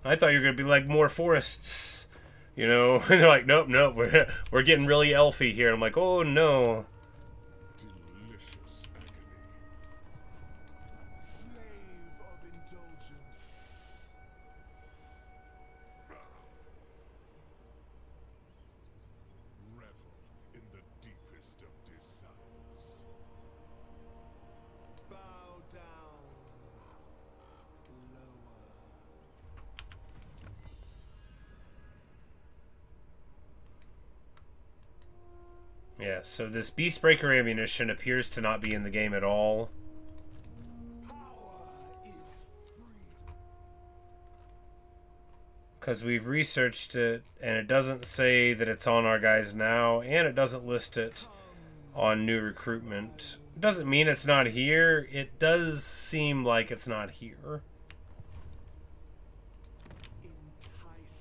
I thought you were going to be like more forests. You know? And they're like, nope, nope, we're getting really elfy here. And I'm like, oh no. Delicious agony. Slave of indulgence. Revel in the deepest of desires. Bow down. Lower. Yeah, so this Beastbreaker ammunition appears to not be in the game at all. Power is freedom. Because we've researched it, and it doesn't say that it's on our guys now, and it doesn't list it on new recruitment. It doesn't mean it's not here. It does seem like it's not here. Enticing. Entrancing.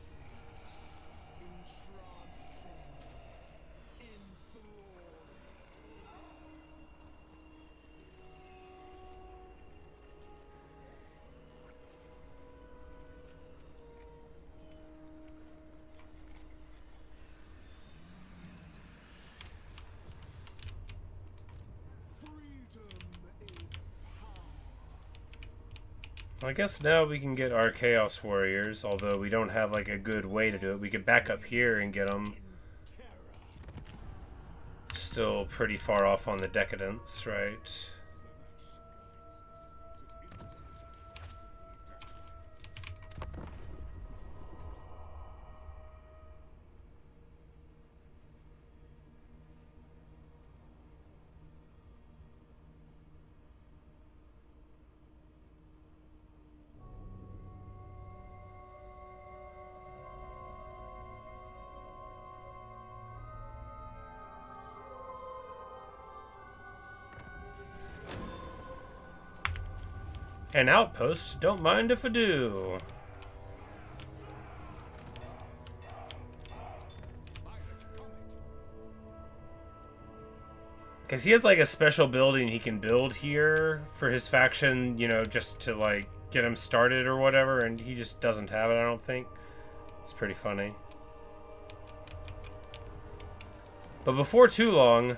Enthralling. Freedom is power. I guess now we can get our Chaos Warriors, although we don't have like a good way to do it. We could back up here and get them. Still pretty far off on the Decadence, right? An outpost, don't mind if I do. Because he has like a special building he can build here for his faction, you know, just to like get him started or whatever, and he just doesn't have it, I don't think. It's pretty funny. But before too long,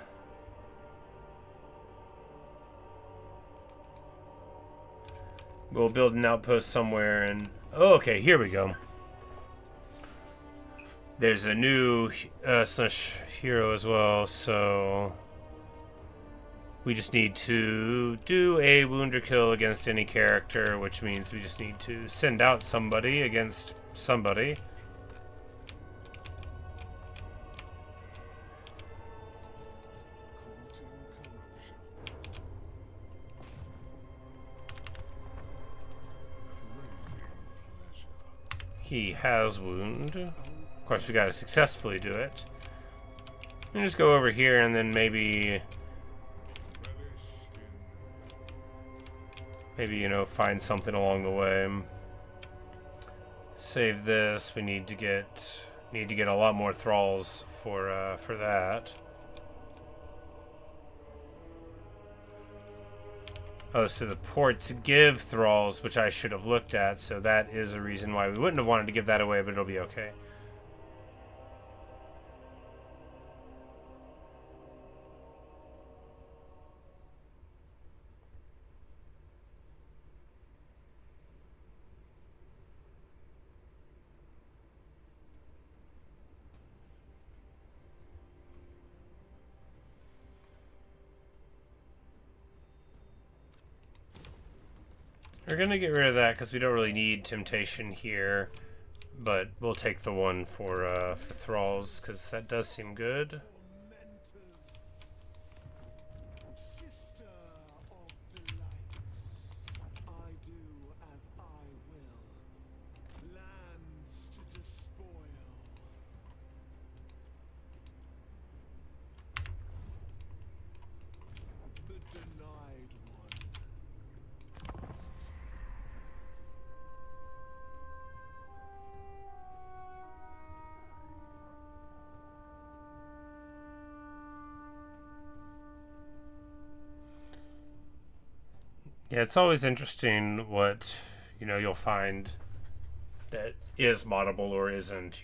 we'll build an outpost somewhere, and oh, okay, here we go. There's a new Slaaneshi hero as well, so we just need to do a wound or kill against any character, which means we just need to send out somebody against somebody. He has wound. Of course, we gotta successfully do it. And just go over here and then maybe, you know, find something along the way. Save this. We need to get a lot more thralls for that. Oh, so the ports give thralls, which I should have looked at, so that is a reason why we wouldn't have wanted to give that away, but it'll be okay. We're gonna get rid of that because we don't really need temptation here, but we'll take the one for thralls because that does seem good. Sister of delight, I do as I will. Lands to despoil. Yeah, it's always interesting what, you'll find that is moddable or isn't,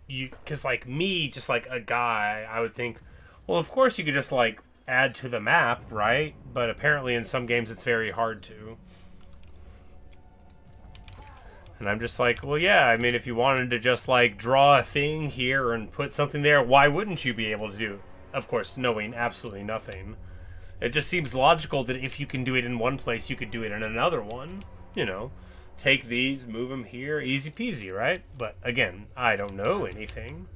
because like me, just like a guy, I would think, well, of course you could just like add to the map, right? But apparently in some games it's very hard to. And I'm just like, well, yeah, I mean, if you wanted to just like draw a thing here and put something there, why wouldn't you be able to do it? Of course, knowing absolutely nothing. It just seems logical that if you can do it in one place, you could do it in another one. Take these, move them here, easy peasy, right? But again, I don't know anything.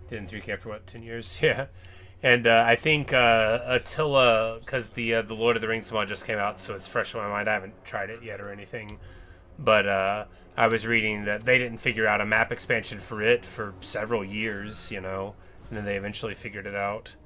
Did in 3K after what, 10 years? Yeah. And I think Attila, because the Lord of the Rings mod just came out, so it's fresh in my mind. I haven't tried it yet or anything. But I was reading that they didn't figure out a map expansion for it for several years, and then they eventually figured it out.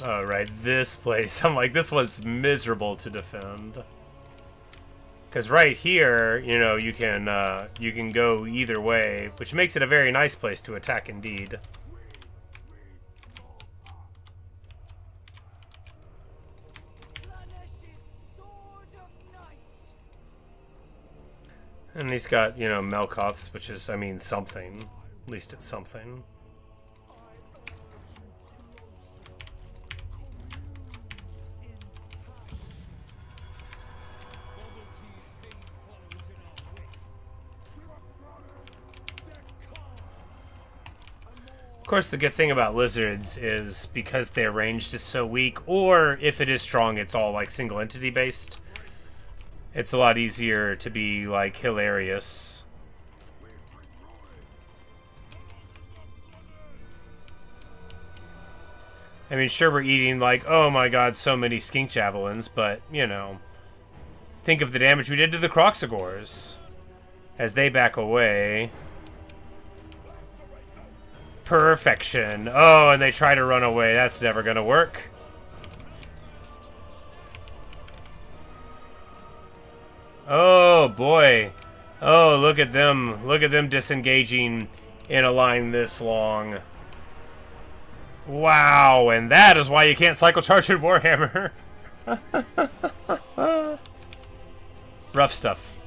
Oh, right, this place. I'm like, this one's miserable to defend. Because right here, you can go either way, which makes it a very nice place to attack indeed. And he's got, Melkoths, which is, I mean, something. At least it's something. Of course, the good thing about lizards is because their ranged is so weak, or if it is strong, it's all like single entity based. It's a lot easier to be like hilarious. I mean, sure, we're eating like, oh my god, so many skink javelins, but think of the damage we did to the Croxagors as they back away. Perfection. Oh, and they try to run away. That's never gonna work. Oh boy. Oh, look at them. Look at them disengaging in a line this long. Wow, and that is why you can't cycle charge in Warhammer. Rough stuff.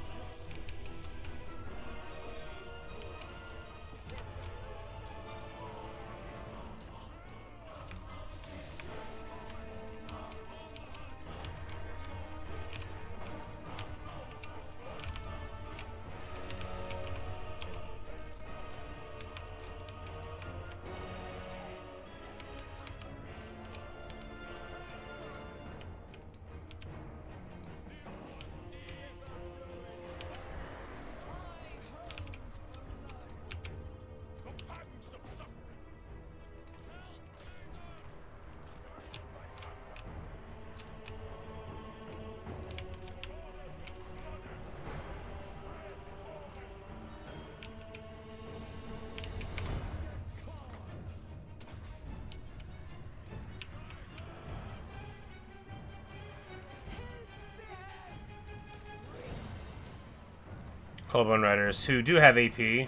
Clubbone Riders, who do have AP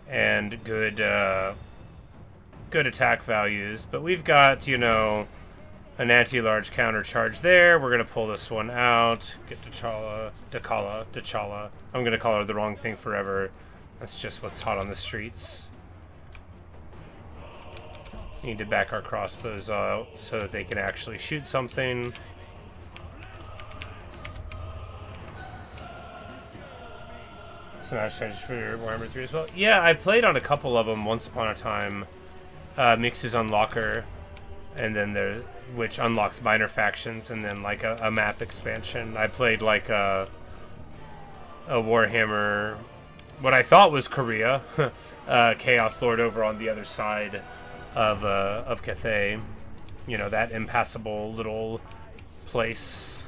and good good attack values, but we've got, an anti-large counter charge there. We're gonna pull this one out. Get Dechala. I'm gonna call her the wrong thing forever. That's just what's hot on the streets. Need to back our crossbows out so that they can actually shoot something. Smash charges for Warhammer 3 as well. Yeah, I played on a couple of them once upon a time. Mixes on Locker. and then there, which unlocks minor factions, and then like a map expansion. I played like a Warhammer, what I thought was Korea, Chaos Lord over on the other side of Cathay. You know, that impassable little place.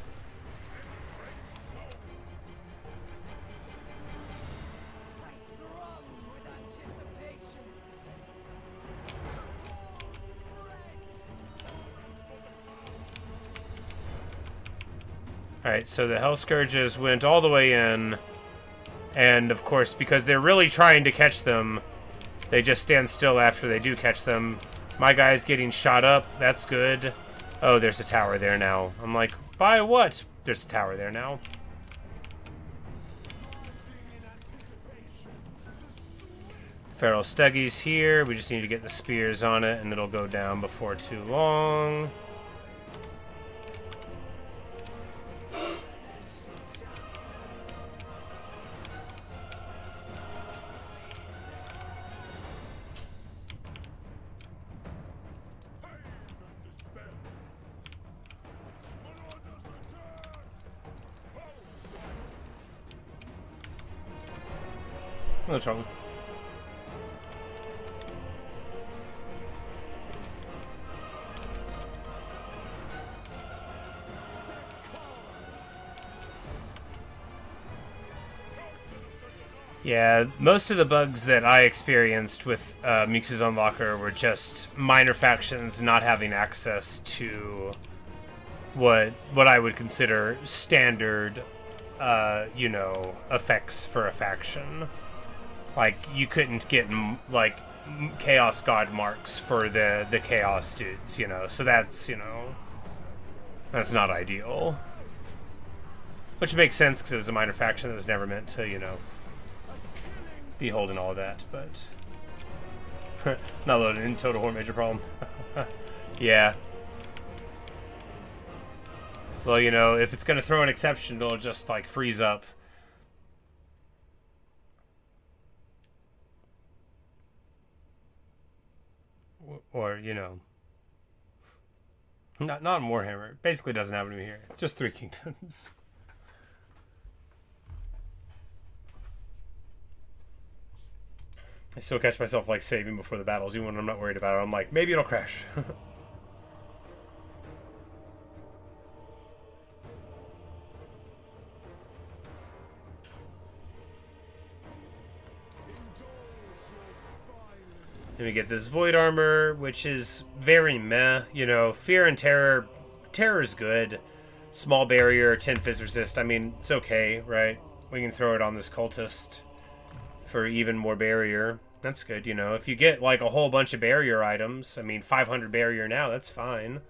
Alright, so the Hell Scourges went all the way in, and of course, because they're really trying to catch them, they just stand still after they do catch them. My guy's getting shot up, that's good. Oh, there's a tower there now. I'm like, by what? There's a tower there now. Feral Steggy's here, we just need to get the spears on it, and it'll go down before too long. No trouble. Yeah, most of the bugs that I experienced with Mux's Unlocker were just minor factions not having access to what I would consider standard, you know, effects for a faction. Like, you couldn't get, like, Chaos God marks for the Chaos dudes, you know? So that's, you know, that's not ideal. Which makes sense, because it was a minor faction that was never meant to, you know, be holding all of that, but... not loaded in, total horde major problem. Yeah. Well, you know, if it's going to throw an exception, it'll just, like, freeze up. Or, you know, not in Warhammer. It basically doesn't happen to me here. It's just 3 kingdoms. I still catch myself, like, saving before the battles, even when I'm not worried about it. I'm like, maybe it'll crash. Then we get this Void Armor, which is very meh. You know, Fear and Terror. Terror's good. Small Barrier, 10 Fizz Resist. I mean, it's okay, right? We can throw it on this Cultist for even more Barrier. That's good, you know. If you get, like, a whole bunch of Barrier items, I mean, 500 Barrier now, that's fine.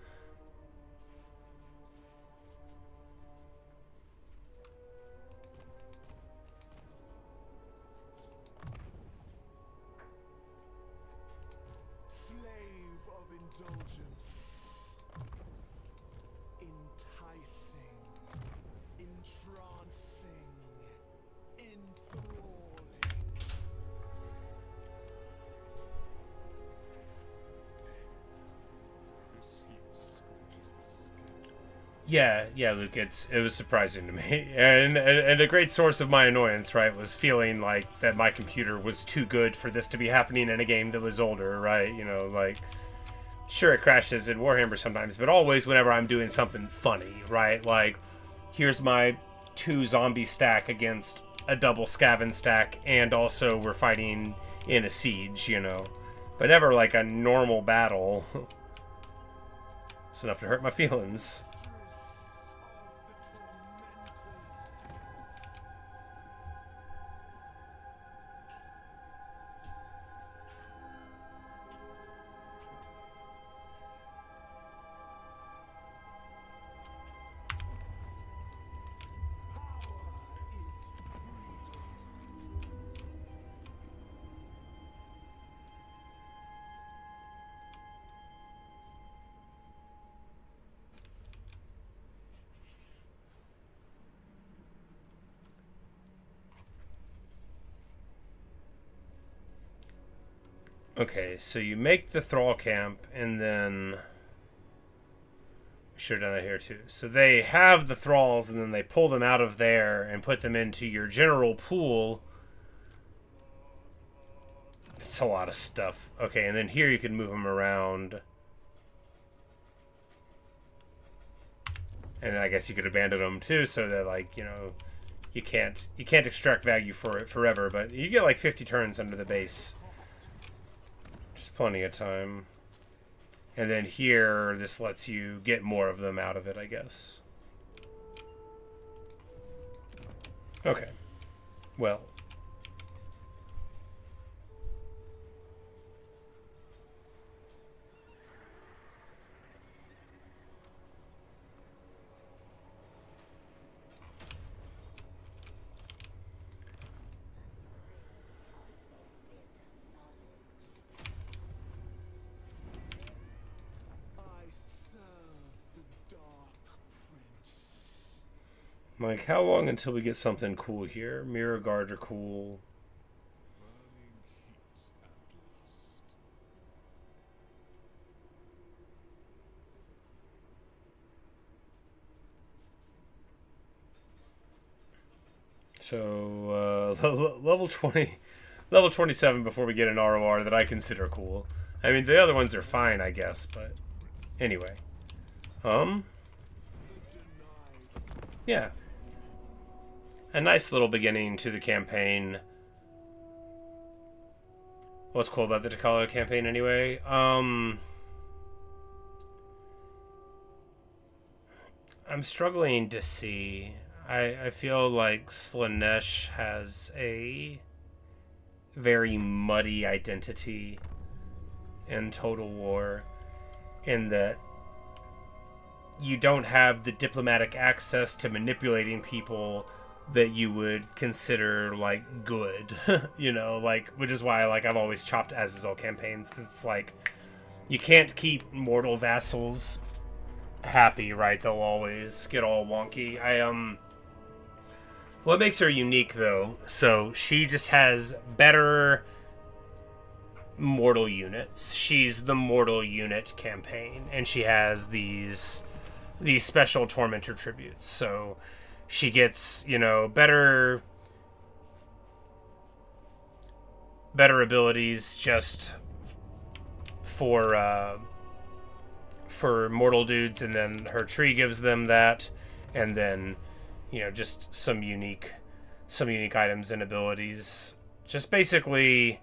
Yeah, Luke, it was surprising to me. And a great source of my annoyance, right, was feeling like that my computer was too good for this to be happening in a game that was older, right? You know, like, sure, it crashes in Warhammer sometimes, but always whenever I'm doing something funny, right? Like, here's my 2 zombie stack against a double Skaven stack, and also we're fighting in a siege, you know. But never like a normal battle. It's enough to hurt my feelings. Okay, so you make the Thrall camp, and then should have done that here too. So they have the thralls, and then they pull them out of there and put them into your general pool. It's a lot of stuff. Okay, and then here you can move them around. And I guess you could abandon them too, so that, like, you know, you can't extract value for it forever, but you get like 50 turns under the base. Just plenty of time. And then here, this lets you get more of them out of it, I guess. Okay. Well. Like, how long until we get something cool here? Mirror guards are cool. So, level 20, level 27 before we get an ROR that I consider cool. I mean, the other ones are fine, I guess, but anyway. Yeah. A nice little beginning to the campaign. What's cool about the Dechala campaign anyway? I'm struggling to see. I feel like Slaaneshi has a very muddy identity in Total War, in that you don't have the diplomatic access to manipulating people that you would consider, like, good. You know, like, which is why, like, I've always chopped Azazel campaigns, because it's like, you can't keep mortal vassals happy, right? They'll always get all wonky. What makes her unique, though, so she just has better mortal units. She's the mortal unit campaign, and she has these special tormentor tributes, so she gets, you know, better abilities just for mortal dudes, and then her tree gives them that, and then, you know, just some unique items and abilities. Just basically,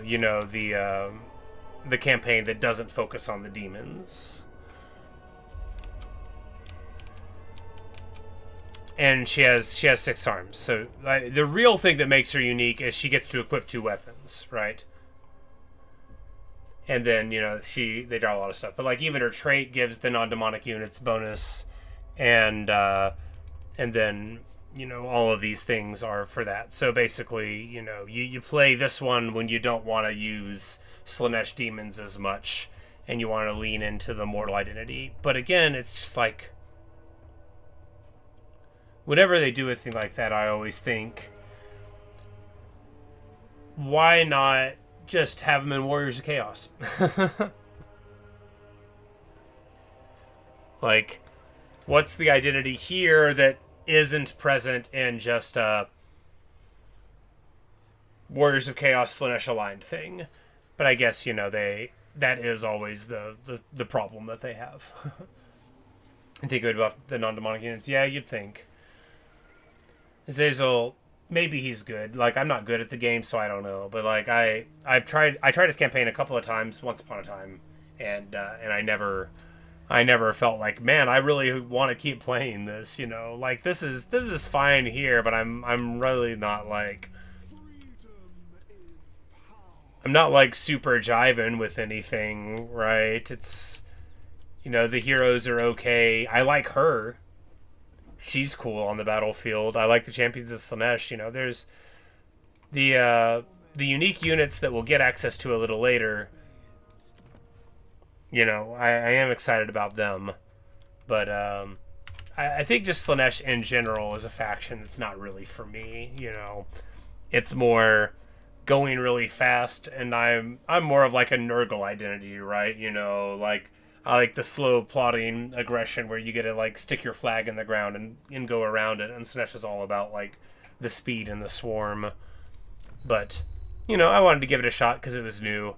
you know, the campaign that doesn't focus on the demons. And she has 6 arms. So the real thing that makes her unique is she gets to equip 2 weapons, right? And then, you know, they draw a lot of stuff. But, like, even her trait gives the non-demonic units bonus, and then, you know, all of these things are for that. So basically, you know, you play this one when you don't want to use Slaaneshi demons as much, and you want to lean into the mortal identity. But again, it's just like, whenever they do a thing like that, I always think, why not just have them in Warriors of Chaos? Like, what's the identity here that isn't present in just a Warriors of Chaos Slaaneshi aligned thing? But I guess, you know, that is always the problem that they have. And think about the non-demonic units. Yeah, you'd think. Azazel, maybe he's good. Like, I'm not good at the game, so I don't know. But, like, I tried his campaign a couple of times, once upon a time, and I never felt like, man, I really want to keep playing this. You know, like, this is fine here, but I'm really not like, I'm not like super jiving with anything, right? It's, you know, the heroes are okay. I like her. She's cool on the battlefield. I like the Champions of Slaaneshi. You know, there's the unique units that we'll get access to a little later. You know, I am excited about them. But I think just Slaaneshi in general is a faction that's not really for me. You know, it's more going really fast, and I'm more of like a Nurgle identity, right? You know, like, I like the slow plodding aggression where you get to like stick your flag in the ground and go around it, and Slaaneshi is all about like the speed and the swarm. But, you know, I wanted to give it a shot because it was new,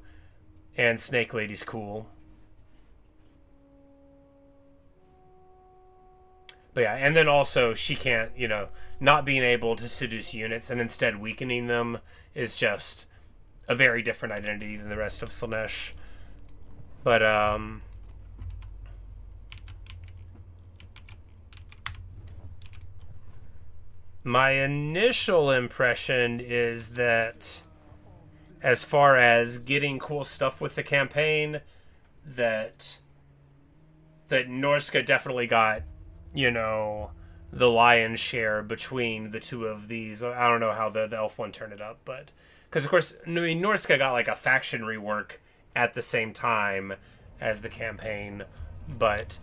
and Snake Lady's cool. But yeah, and then also she can't, you know, not being able to seduce units and instead weakening them is just a very different identity than the rest of Slaaneshi. But, my initial impression is that as far as getting cool stuff with the campaign, that Norska definitely got, you know, the lion's share between the two of these. I don't know how the elf one turned it up, but because of course, I mean, Norska got like a faction rework at the same time as the campaign, but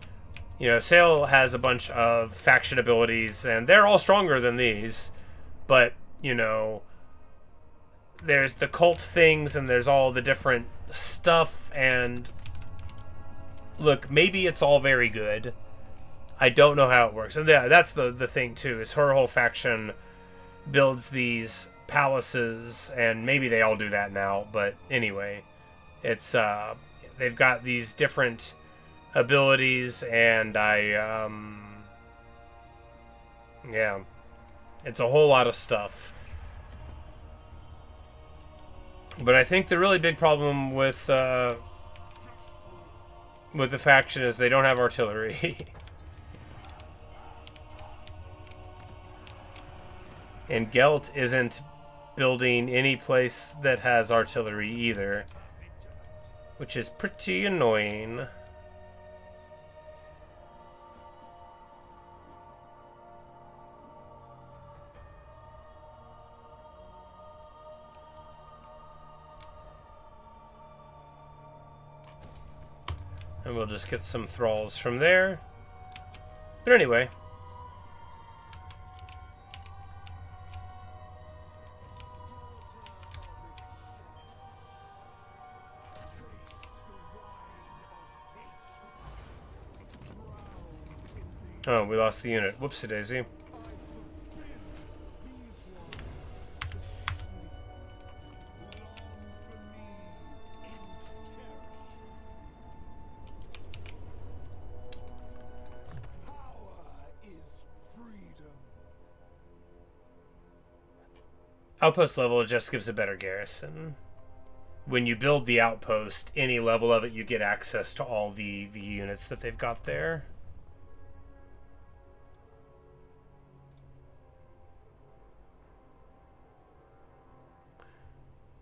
you know, Sail has a bunch of faction abilities, and they're all stronger than these, but you know, there's the cult things, and there's all the different stuff, and look, maybe it's all very good. I don't know how it works. And yeah, that's the thing, too, is her whole faction builds these palaces, and maybe they all do that now, but anyway, it's, they've got these different abilities, and yeah, it's a whole lot of stuff. But I think the really big problem with the faction is they don't have artillery. And Gelt isn't building any place that has artillery either, which is pretty annoying. And we'll just get some thralls from there. But anyway. Oh, we lost the unit. Whoopsie daisy. Outpost level just gives a better garrison. When you build the outpost, any level of it, you get access to all the units that they've got there.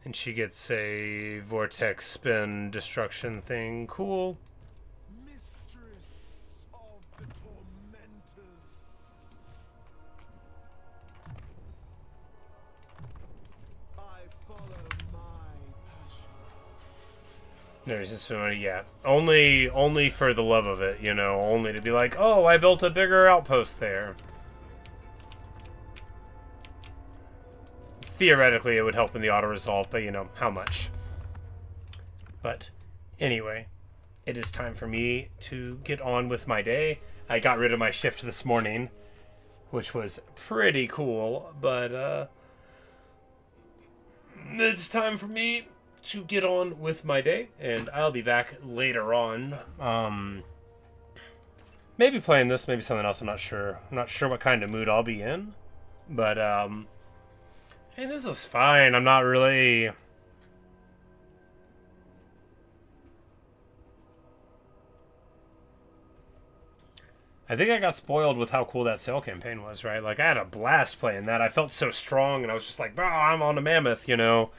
And she gets a vortex spin destruction thing. Cool. Mistress of the tormentors. I follow my passions. There's just yeah. Only for the love of it, you know. Only to be like, oh, I built a bigger outpost there. Theoretically, it would help in the auto-resolve, but you know, how much? But anyway, it is time for me to get on with my day. I got rid of my shift this morning, which was pretty cool, but it's time for me to get on with my day, and I'll be back later on. Maybe playing this, maybe something else, I'm not sure. I'm not sure what kind of mood I'll be in, but hey, this is fine. I'm not really... I think I got spoiled with how cool that Sail campaign was, right? Like, I had a blast playing that. I felt so strong, and I was just like, oh, I'm on a mammoth, you know?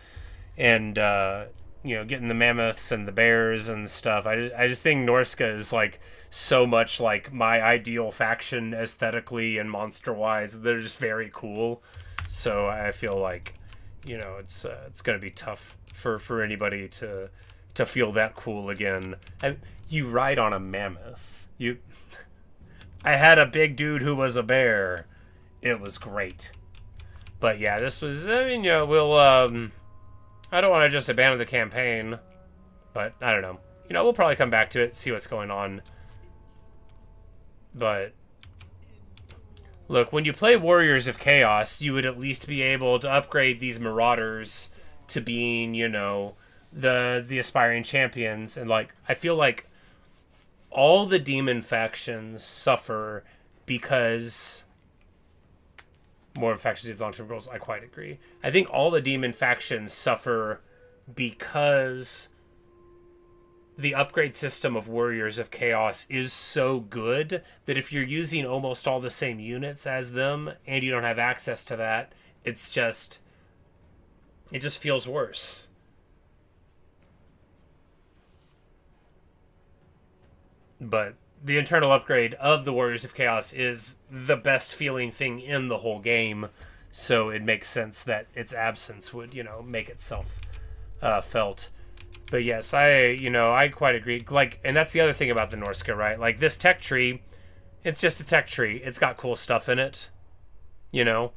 And, you know, getting the mammoths and the bears and stuff. I just think Norska is, like, so much like my ideal faction aesthetically and monster-wise. They're just very cool. So I feel like, you know, it's going to be tough for anybody to feel that cool again. You ride on a mammoth. I had a big dude who was a bear. It was great. But yeah, this was, I mean, you know, we'll, I don't want to just abandon the campaign, but I don't know. you know, we'll probably come back to it, see what's going on. But look, when you play Warriors of Chaos, you would at least be able to upgrade these Marauders to being, you know, the aspiring champions. And like, I feel like all the demon factions suffer because more factions with long-term goals. I quite agree. I think all the demon factions suffer because the upgrade system of Warriors of Chaos is so good that if you're using almost all the same units as them and you don't have access to that, it just feels worse. But the internal upgrade of the Warriors of Chaos is the best feeling thing in the whole game, so it makes sense that its absence would, you know, make itself felt. But yes, I quite agree. Like, and that's the other thing about the Norska, right? Like, this tech tree, it's just a tech tree. It's got cool stuff in it, you know?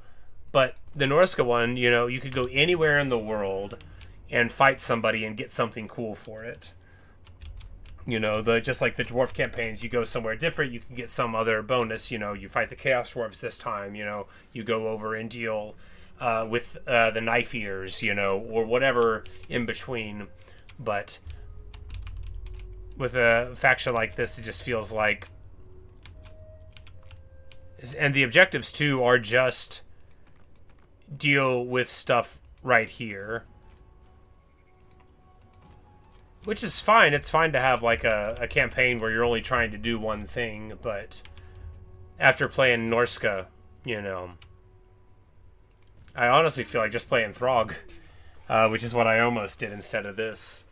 But the Norska one, you know, you could go anywhere in the world and fight somebody and get something cool for it. You know, just like the dwarf campaigns, you go somewhere different, you can get some other bonus. You know, you fight the Chaos Dwarves this time, you know, you go over and deal with the Knife Ears, you know, or whatever in between. But with a faction like this, it just feels like... And the objectives, too, are just deal with stuff right here. Which is fine. It's fine to have, like, a campaign where you're only trying to do one thing, but after playing Norska, you know, I honestly feel like just playing Throg, which is what I almost did instead of this.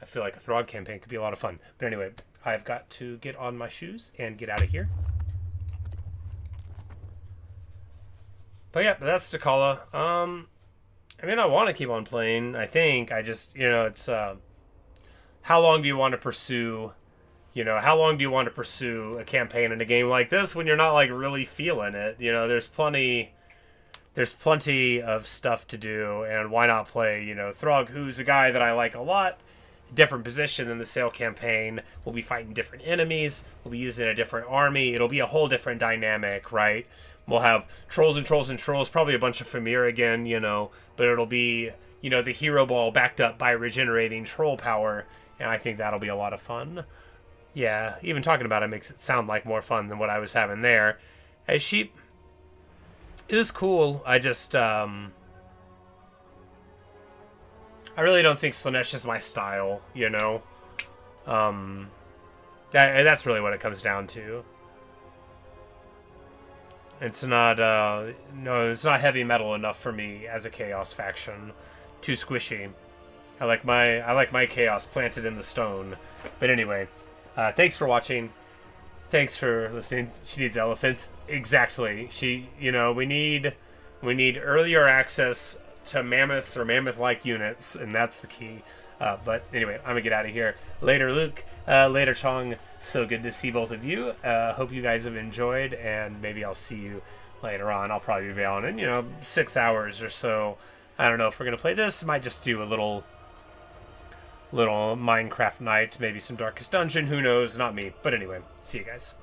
I feel like a Throg campaign could be a lot of fun. But anyway, I've got to get on my shoes and get out of here. But yeah, that's Dechala. I mean, I want to keep on playing, I think. I just, you know, it's... how long do you want to pursue, you know, how long do you want to pursue a campaign in a game like this when you're not, like, really feeling it? You know, there's plenty of stuff to do, and why not play, you know, Throg, who's a guy that I like a lot, different position than the Sail campaign. We'll be fighting different enemies, we'll be using a different army, it'll be a whole different dynamic, right? We'll have trolls and trolls and trolls, probably a bunch of Famir again, you know, but it'll be, you know, the hero ball backed up by regenerating troll power. And I think that'll be a lot of fun. Yeah, even talking about it makes it sound like more fun than what I was having there. Hey, Sheep. It was cool. I just, I really don't think Slaaneshi is my style, you know? That's really what it comes down to. It's not, no, it's not heavy metal enough for me as a Chaos faction. Too squishy. I like my chaos planted in the stone. But anyway, thanks for watching. Thanks for listening. She needs elephants. Exactly. You know, we need earlier access to mammoths or mammoth-like units, and that's the key. But anyway, I'm gonna get out of here. Later, Luke. Later, Chong. So good to see both of you. Hope you guys have enjoyed, and maybe I'll see you later on. I'll probably be on in, you know, 6 hours or so. I don't know if we're gonna play this. Might just do a little Minecraft night, maybe some Darkest Dungeon, who knows, not me. But anyway, see you guys.